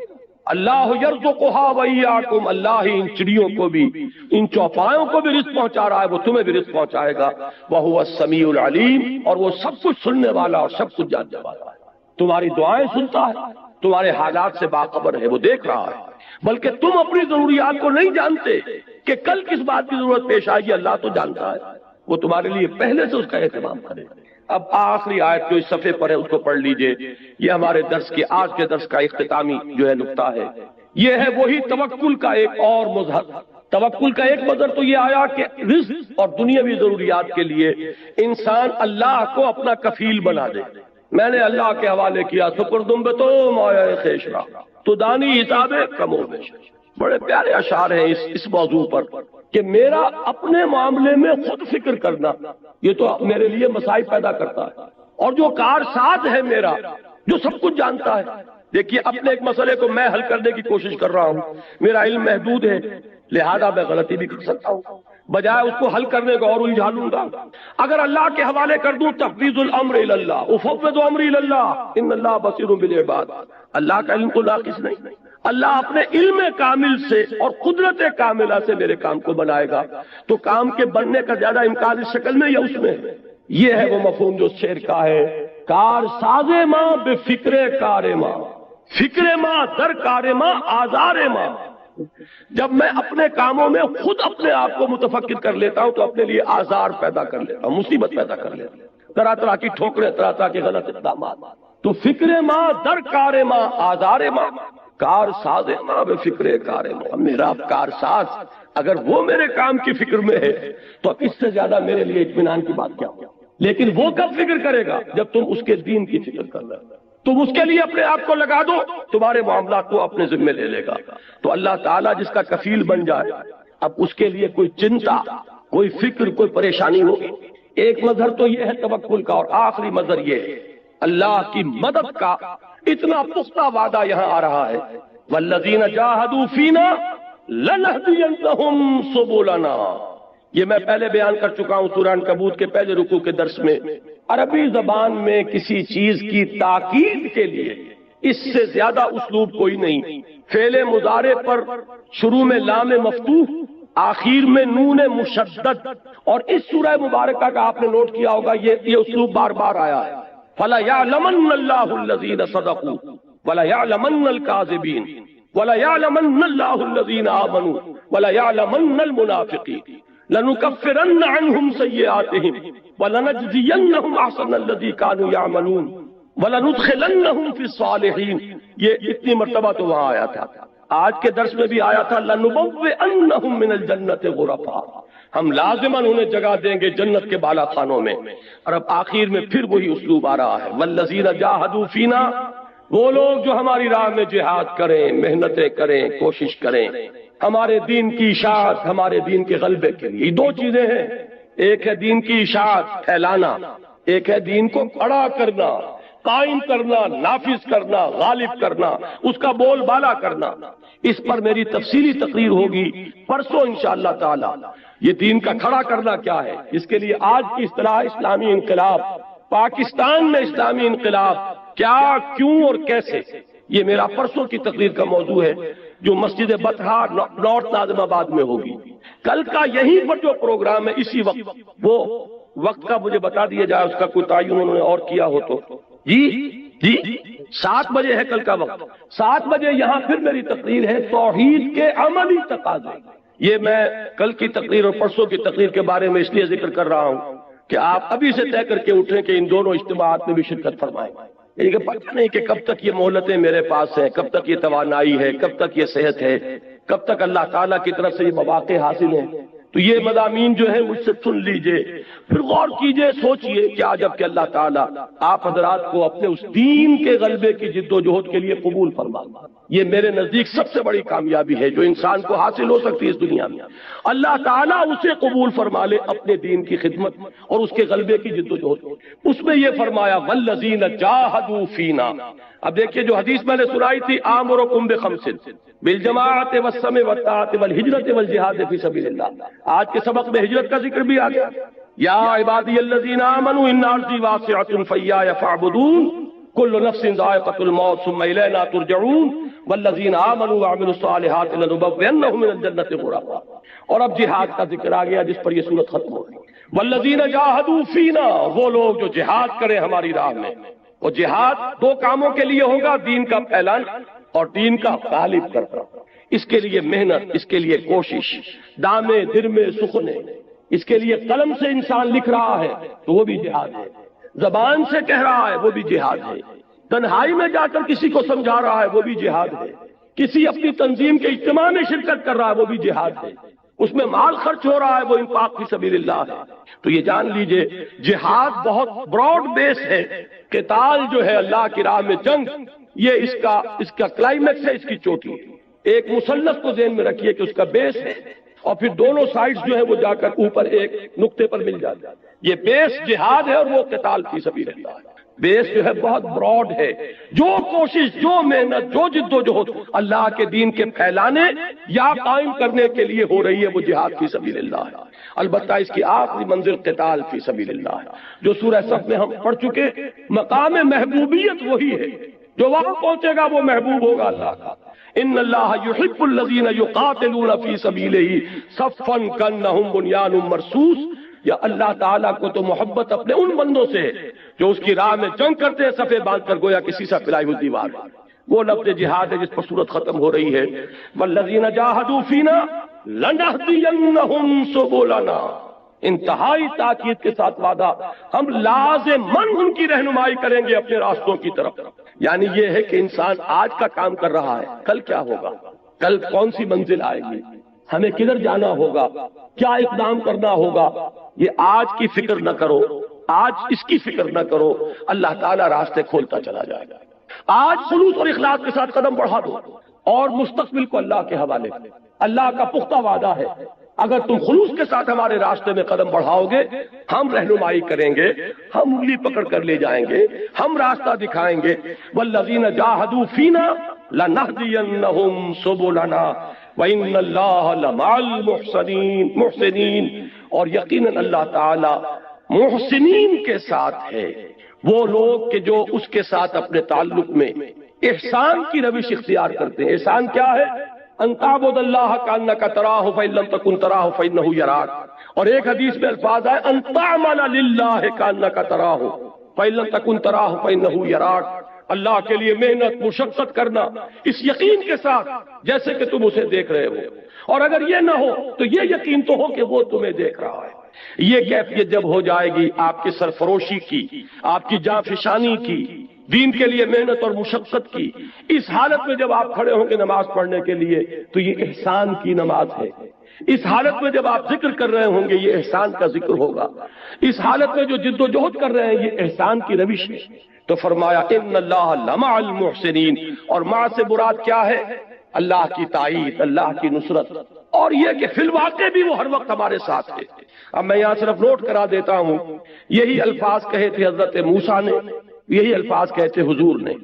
اللہ یرزقھا وایاکم، اللہ ہی ان چڑیوں کو بھی، ان چوپایوں کو بھی رزق پہنچا رہا ہے، وہ تمہیں بھی رزق پہنچائے گا۔ وہو السمیع العلیم، اور وہ سب کچھ سننے والا اور سب کچھ جاننے والا ہے، تمہاری دعائیں سنتا ہے، تمہارے حالات سے باخبر ہے، وہ دیکھ رہا ہے۔ بلکہ تم اپنی ضروریات کو نہیں جانتے کہ کل کس بات کی ضرورت پیش آئے گی، اللہ تو جانتا ہے، وہ تمہارے لیے پہلے سے اس کا اہتمام کرے۔ اب آخری آیت جو اس صفحے پر ہے اس کو پڑھ لیجئے، یہ ہمارے درس کے آج کے درس کا اختتامی جو ہے نقطہ ہے، یہ ہے وہی توکل کا ایک اور مظہر۔ توکل کا ایک مظہر تو یہ آیا کہ رزق اور دنیاوی ضروریات کے لیے انسان اللہ کو اپنا کفیل بنا دے۔ میں نے اللہ کے حوالے کیا سپردم بے تو مایا خیشرا تو دانی حساب کم و بیش۔ بڑے پیارے اشعار ہیں اس موضوع پر کہ میرا اپنے معاملے میں خود فکر کرنا یہ تو میرے لیے مسائل پیدا کرتا ہے، اور جو کارساز ہے میرا جو سب کچھ جانتا ہے۔ دیکھیے اپنے ایک مسئلے کو میں حل کرنے کی کوشش کر رہا ہوں، میرا علم محدود ہے لہذا میں غلطی بھی کر سکتا ہوں، بجائے اس کو حل کرنے کو اور الجھا لوں گا۔ اگر اللہ کے حوالے کر دوں تفویض الامر الی اللہ، افوض امری الی اللہ ان اللہ بصیر بالعباد، اللہ کا علم کو ناقص نہیں، اللہ اپنے علم کامل سے اور قدرت کاملہ سے میرے کام کو بنائے گا، تو کام کے بننے کا زیادہ امکان اس شکل میں یا اس میں ہے۔ یہ ہے وہ مفہوم جو شعر کا ہے، کار ساز ماں بے فکر کار ماں، فکر ماں در کار ماں آزار ماں۔ جب میں اپنے کاموں میں خود اپنے آپ کو متفکر کر لیتا ہوں تو اپنے لیے آزار پیدا کر لیتا ہوں، مصیبت پیدا کر لیتا ہوں، طرح طرح کی ٹھوکریں، طرح طرح کے غلط اقدامات۔ تو فکر ماں در کار ماں آزار ماں، کار ساز ماں بے فکر کار ماں، میرا کار ساز اگر وہ میرے کام کی فکر میں ہے تو اب اس سے زیادہ میرے لیے اطمینان کی بات کیا ہو؟ لیکن وہ کب فکر کرے گا جب تم اس کے دین کی فکر کر رہے ہو، تم اس کے لیے اپنے آپ کو لگا دو، تمہارے معاملات کو اپنے ذمے لے لے گا۔ تو اللہ تعالیٰ جس کا کفیل بن جائے، اب اس کے لیے کوئی چنتا، کوئی فکر، کوئی پریشانی ہوگی۔ ایک مظہر تو یہ ہے توکل کا، اور آخری مظہر یہ ہے اللہ کی مدد کا اتنا پختہ وعدہ یہاں آ رہا ہے، والذین جاہدوا فینا لنہدینہم سبلنا۔ یہ میں پہلے بیان کر چکا ہوں سورہ عنکبوت کے پہلے رکوع کے درس میں۔ عربی زبان میں کسی چیز کی تاکید کے لیے اس سے زیادہ اسلوب کوئی نہیں۔ فعل مضارع پر شروع میں لام مفتوح، آخر میں نون مشدد، اور اس سورہ مبارکہ کا آپ نے نوٹ کیا ہوگا یہ اسلوب بار بار آیا ہے، فَلَيَعْلَمَنَّ اللَّهُ الَّذِينَ صَدَقُوا وَلَيَعْلَمَنَّ الْكَاذِبِينَ وَلَيَعْلَمَنَّ اللَّهُ الَّذِينَ آمَنُوا وَلَيَعْلَمَنَّ الْمُنَافِقِينَ لَنُكَفِّرَنَّ عَنْهُمْ سَيِّئَاتِهِمْ وَلَنَجْزِيَنَّهُمْ أَحْسَنَ الَّذِي كَانُوا يَعْمَلُونَ وَلَنُدْخِلَنَّهُمْ فِي الصَّالِحِينَ۔ یہ اتنی مرتبہ تو وہاں آیا تھا، آج کے درس میں بھی آیا تھا لَنُبَوِّئَنَّهُمْ مِنَ الْجَنَّةِ غُرَفًا، ہم لازماً انہیں جگہ دیں گے جنت کے بالا خانوں میں۔ اور اب آخر میں پھر وہی اسلوب آ رہا ہے، وَالَّذِينَ جَاهَدُوا فِينَا، وہ لوگ جو ہماری راہ میں جہاد کریں، محنتیں کریں، کوشش کریں ہمارے دین کی اشاعت، ہمارے دین کے غلبے کے لیے۔ دو چیزیں ہیں، ایک ہے دین کی اشاعت پھیلانا، ایک ہے دین کو کھڑا کرنا، قائم کرنا، نافذ کرنا، غالب کرنا، اس کا بول بالا کرنا۔ اس پر میری تفصیلی تقریر ہوگی پرسوں انشاءاللہ تعالی۔ یہ دین کا کھڑا کرنا کیا ہے، اس کے لیے آج کی اصطلاح اسلامی انقلاب، پاکستان میں اسلامی انقلاب کیا، کیوں اور کیسے، یہ میرا پرسوں کی تقریر کا موضوع ہے جو مسجد بطحہ نارتھ ناظم آباد میں ہوگی۔ کل کا یہیں پر جو پروگرام ہے اسی وقت، وہ وقت کا مجھے بتا دیا جائے، اس کا کوئی تعین انہوں نے اور کیا ہو تو۔ جی 7 بجے ہے کل کا وقت، 7 بجے یہاں پھر میری تقریر ہے توحید کے عملی تقاضے۔ یہ میں کل کی تقریر اور پرسوں کی تقریر کے بارے میں اس لیے ذکر کر رہا ہوں کہ آپ ابھی سے طے کر کے اٹھیں کہ ان دونوں اجتماعات میں بھی شرکت فرمائیں۔ یعنی کہ پتہ نہیں کہ کب تک یہ مہلتیں میرے پاس ہیں، کب تک یہ توانائی ہے، کب تک یہ صحت ہے، کب تک اللہ تعالیٰ کی طرف سے یہ مواقع حاصل ہیں۔ تو یہ مضامین جو ہے مجھ سے سن لیجئے، پھر غور کیجئے، سوچئے کہ عجب کہ اللہ تعالیٰ آپ حضرات کو اپنے اس دین کے غلبے کی جد و جہد کے لیے قبول فرما۔ یہ میرے نزدیک سب سے بڑی کامیابی ہے جو انسان کو حاصل ہو سکتی ہے اس دنیا میں، اللہ تعالیٰ اسے قبول فرما لے اپنے دین کی خدمت اور اس کے غلبے کی جد و جہد۔ اس میں یہ فرمایا وَالَّذِينَ جَاهَدُوا فِينَا۔ اب دیکھیے جو حدیث میں نے سنائی تھی آمرکم بخمس بالجماعت والسمع والطاعت والہجرت والجہاد فی سبیل اللہ، آج کے سبق میں ہجرت کا ذکر بھی آ گیا۔ یا عبادی الذین آمنوا ان ارضی واسعۃ فایایا فاعبدون کل نفس ذائقۃ الموت ثم الینا ترجعون والذین آمنوا وعملوا الصالحات لنبوئنهم من الجنۃ غرفا۔ اور اب جہاد کا ذکر آ گیا جس پر یہ سورت ختم ہو گئی۔ والذین جاہدوا فینا، وہ لوگ جو جہاد کریں ہماری راہ میں۔ اور جہاد 2 کاموں کے لیے ہوگا، دین کا پھیلانا اور دین کا غالب کرنا۔ اس کے لیے محنت، اس کے لیے کوشش، دامے درمے سخنے، اس کے لیے قلم سے انسان لکھ رہا ہے تو وہ بھی جہاد ہے، زبان سے کہہ رہا ہے وہ بھی جہاد ہے، تنہائی میں جا کر کسی کو سمجھا رہا ہے وہ بھی جہاد ہے، کسی اپنی تنظیم کے اجتماع میں شرکت کر رہا ہے وہ بھی جہاد ہے، اس میں مال خرچ ہو رہا ہے وہ انفاق فی سبیل اللہ ہے۔ تو یہ جان لیجئے جہاد بہت براڈ بیس ہے، قتال جو ہے اللہ کی راہ میں جنگ، یہ اس کا کلائمیکس ہے، اس کی چوٹی ہے۔ ایک مثلث کو ذہن میں رکھیے کہ اس کا بیس ہے اور پھر دونوں سائڈز جو ہے وہ جا کر اوپر ایک نقطے پر مل جاتا ہے۔ یہ بیس جہاد ہے اور وہ قتال فی سبیل اللہ ہے۔ بیس جو ہے بہت براڈ ہے، جو کوشش، جو محنت، جو جد و جہد اللہ کے دین کے پھیلانے یا قائم کرنے کے لیے ہو رہی ہے وہ جہاد فی سبیل اللہ ہے۔ البتہ اس کی آخری منزل قتال فی سبیل اللہ ہے، جو سورہ صف میں ہم پڑھ چکے۔ مقام محبوبیت وہی ہے، جو وہاں پہنچے گا وہ محبوب ہوگا اللہ کا۔ ان اللہ یحب الذین یقاتلون فی سبیلہ صفا کانہم بنیان مرصوص۔ یا اللہ تعالیٰ کو تو محبت اپنے ان بندوں سے ہے جو اس کی راہ میں جنگ کرتے ہیں صفے باندھ کر گویا کسی سے پلائی ہوئی دیوار۔ وہ لفظ جہاد ہے جس پر سورت ختم ہو رہی ہے، والذین جاہدوا فینا لنہدینہم سبلنا۔ انتہائی تاکید کے ساتھ وعدہ، ہم لازماً ان کی رہنمائی کریں گے اپنے راستوں کی طرف۔ یعنی یہ ہے کہ انسان آج کا کام کر رہا ہے، کل کیا ہوگا، کل کون سی منزل آئے گی، ہمیں کدھر جانا ہوگا، کیا اقدام کرنا ہوگا، یہ آج کی فکر نہ کرو، آج اس کی فکر نہ کرو، اللہ تعالیٰ راستے کھولتا چلا جائے گا۔ آج خلوص اور اخلاص کے ساتھ قدم بڑھا دو اور مستقبل کو اللہ کے حوالے، اللہ کا پختہ وعدہ ہے، اگر تم خلوص کے ساتھ ہمارے راستے میں قدم بڑھاؤ گے، ہم رہنمائی کریں گے، ہم انگلی پکڑ کر لے جائیں گے، ہم راستہ دکھائیں گے۔ والذین جاہدوا فینا لنہدینہم سبلنا وإن اللہ لمع المحسنین، اور یقیناً اللہ تعالی محسنین کے ساتھ ہے، وہ لوگ کہ جو اس کے ساتھ اپنے تعلق میں احسان کی روش اختیار کرتے ہیں۔ احسان کیا ہے؟ ان تعبد اللہ کانک تراہ فإن لم تکن تراہ فإنہ یراک، اور ایک حدیث میں الفاظ ہے ان تعمل للہ کانک تراہ فإن لم تکن تراہ فإنہ یراک، اللہ کے لیے محنت مشقت کرنا اس یقین کے ساتھ جیسے کہ تم اسے دیکھ رہے ہو، اور اگر یہ نہ ہو تو یہ یقین تو ہو کہ وہ تمہیں دیکھ رہا ہے۔ یہ کیفیت جب ہو جائے گی آپ کی سرفروشی کی، آپ کی جانفشانی کی، دین کے لیے محنت اور مشقت کی، اس حالت میں جب آپ کھڑے ہوں گے نماز پڑھنے کے لیے تو یہ احسان کی نماز ہے۔ اس حالت میں جب آپ ذکر کر رہے ہوں گے یہ احسان کا ذکر ہوگا۔ اس حالت میں جو جد و جہد کر رہے ہیں یہ احسان کی روش ہے۔ تو فرمایا ان اللہ لمع المحسنین، اور مع سے مراد کیا ہے؟ اللہ کی تائید، اللہ کی نصرت، اور یہ کہ فی الواقع بھی وہ ہر وقت ہمارے ساتھ ہے۔ اب میں یہاں صرف نوٹ کرا دیتا ہوں، یہی الفاظ کہے تھے حضرت موسیٰ نے، یہی الفاظ کہتے حضور نے۔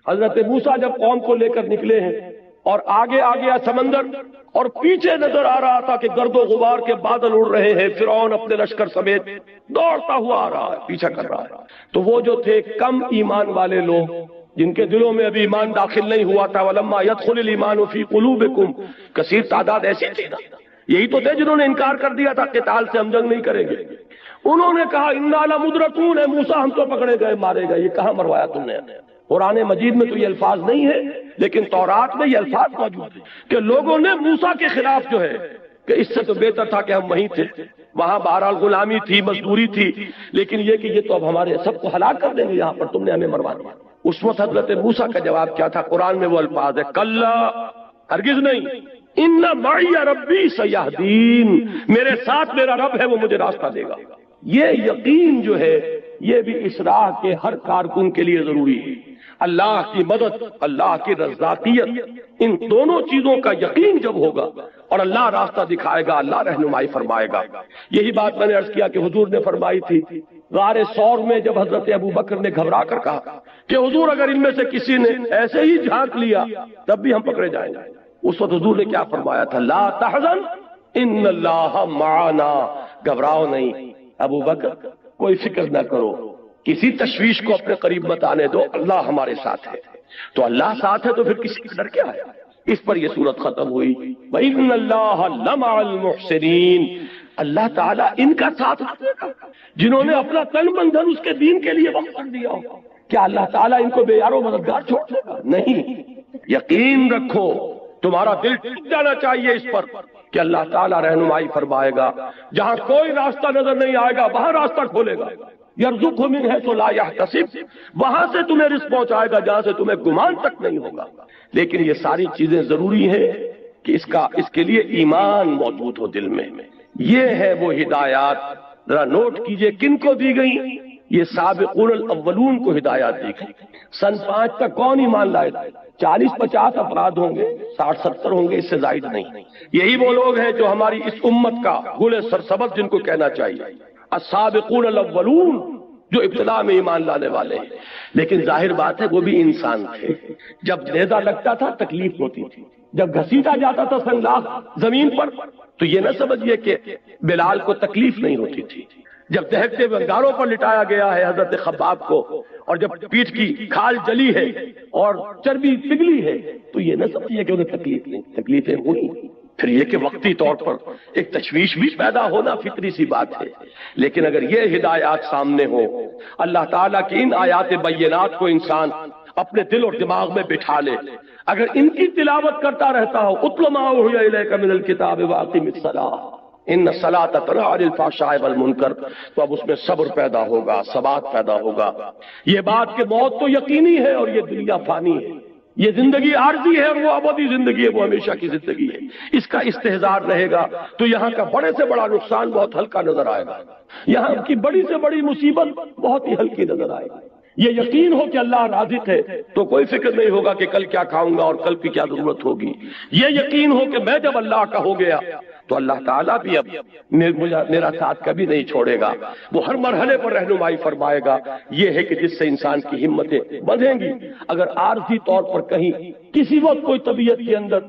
حضرت موسیٰ جب قوم کو لے کر نکلے ہیں اور آگے آ گیا سمندر، اور پیچھے نظر آ رہا تھا کہ گرد و غبار کے بادل اڑ رہے ہیں، فرعون اپنے لشکر سمیت دوڑتا ہوا آ رہا ہے، پیچھا کر رہا ہے، تو وہ جو تھے کم ایمان والے لوگ جن کے دلوں میں ابھی ایمان داخل نہیں ہوا تھا، وَلَمَّا يَدْخُلِ الْإِيمَانُ فِي قُلُوبِكُمْ، کثیر تعداد ایسی تھی نا، یہی تو تھے جنہوں نے انکار کر دیا تھا قتال سے ہم جنگ نہیں کریں گے۔ انہوں نے کہا اِنَّا لَمُدْرَكُونَ، موسیٰ ہم تو پکڑے گئے مارے گئے۔ یہ کہاں مروایا تم نے؟ قرآن مجید میں تو یہ الفاظ نہیں ہے، لیکن تورات میں یہ الفاظ موجود ہیں کہ لوگوں نے موسیٰ کے خلاف جو ہے کہ اس سے تو بہتر تھا کہ ہم وہیں تھے، وہاں بہرحال غلامی تھی، مزدوری تھی، لیکن یہ کہ یہ تو اب ہمارے سب کو ہلاک کر دیں گے، یہاں پر تم نے ہمیں مروا دیا۔ اس وقت حضرت موسیٰ کا جواب کیا تھا؟ قرآن میں وہ الفاظ ہے کلا، ہرگز نہیں، ان معی ربی سیہدین، میرے ساتھ میرا رب ہے وہ مجھے راستہ دے گا۔ یہ یقین جو ہے یہ بھی اصلاح کے ہر کارکن کے لیے ضروری ہے۔ اللہ کی مدد، اللہ کی رضاقیت، ان دونوں چیزوں کا یقین جب ہوگا اور اللہ راستہ دکھائے گا، اللہ رہنمائی فرمائے گا۔ یہی بات میں نے عرض کیا کہ حضور نے فرمائی تھی غار ثور میں، جب حضرت ابو بکر نے گھبرا کر کہا کہ حضور اگر ان میں سے کسی نے ایسے ہی جھانک لیا تب بھی ہم پکڑے جائیں گے، اس وقت حضور نے کیا فرمایا تھا؟ لا تحزن ان اللہ معنا، گھبراؤ نہیں ابو بکر، کوئی فکر نہ کرو، کسی تشویش کو اپنے قریب مت آنے دو، اللہ ہمارے ساتھ ہے۔ تو اللہ ساتھ ہے تو پھر کسی کا ڈر کیا ہے؟ اس پر یہ صورت ختم ہوئی، وَإِنَّ اللَّهَ لَمَعَ الْمُحْسِنِينَ، اللہ تعالیٰ ان کا ساتھ دے گا جنہوں نے اپنا تن من دھن اس کے دین کے لیے وقف کر دیا ہو۔ کیا اللہ تعالیٰ ان کو بے یار و مددگار چھوڑ دے گا؟ نہیں، یقین رکھو، تمہارا دل ٹک جانا چاہیے اس پر کہ اللہ تعالیٰ رہنمائی فرمائے گا، جہاں کوئی راستہ نظر نہیں آئے گا وہاں راستہ کھولے گا۔ یرزقہ من حیث لا یحتسب، وہاں سے تمہیں رزق پہنچائے گا جہاں سے تمہیں گمان تک نہیں ہوگا۔ لیکن یہ ساری چیزیں ضروری ہیں کہ اس کے لیے ایمان موجود ہو دل میں۔ یہ ہے وہ ہدایات، ذرا نوٹ کیجئے کن کو دی گئی؟ یہ سابقون الاولون کو ہدایات دی گئی۔ سن 5 تک کون ایمان لائے تھے؟ 40-50 افراد ہوں گے، 60-70 ہوں گے، اس سے زائد نہیں۔ یہی وہ لوگ ہیں جو ہماری اس امت کا گل سرسبز جن کو کہنا چاہیے، السابقون الاولون، جو ابتدا میں ایمان لانے والے ہیں۔ لیکن ظاہر بات ہے وہ بھی انسان تھے، جب نیزہ لگتا تھا تکلیف ہوتی تھی، جب گھسیٹا جاتا تھا سنگلاخ زمین پر تو یہ نہ سمجھیے کہ بلال کو تکلیف نہیں ہوتی تھی، جب دہکتے ہوئے انگاروں پر لٹایا گیا ہے حضرت خباب کو، اور جب پیٹھ کی کھال جلی ہے اور چربی پگھلی ہے تو یہ نہ سمجھیے کہ انہیں تکلیف نہیں، تکلیفیں ہوئی۔ پھر یہ کہ وقتی طور پر ایک تشویش بھی پیدا ہونا فطری سی بات ہے، لیکن اگر یہ ہدایات سامنے ہو، اللہ تعالیٰ کی ان آیات بینات کو انسان اپنے دل اور دماغ میں بٹھا لے، اگر ان کی تلاوت کرتا رہتا ہو، اتل ما اوحی الیک من الکتاب واقم الصلاۃ، ان الصلاۃ تنہی عن الفحشاء والمنکر، تو اب اس میں صبر پیدا ہوگا، ثبات پیدا ہوگا، یہ بات کہ موت تو یقینی ہے اور یہ دنیا فانی ہے، یہ زندگی عارضی ہے اور وہ ابدی زندگی ہے، وہ ہمیشہ کی زندگی ہے، اس کا استحضار رہے گا تو یہاں کا بڑے سے بڑا نقصان بہت ہلکا نظر آئے گا، یہاں کی بڑی سے بڑی مصیبت بہت ہی ہلکی نظر آئے گی۔ یہ یقین ہو کہ اللہ رازق ہے تو کوئی فکر نہیں ہوگا کہ کل کیا کھاؤں گا اور کل کی کیا ضرورت ہوگی، یہ یقین ہو کہ میں جب اللہ کا ہو گیا تو اللہ تعالیٰ بھی اب میرا ساتھ کبھی نہیں چھوڑے گا، وہ ہر مرحلے پر رہنمائی فرمائے گا۔ یہ ہے کہ جس سے انسان کی ہمتیں بندھیں گی۔ اگر عارضی طور پر کہیں کسی وقت کوئی طبیعت کے اندر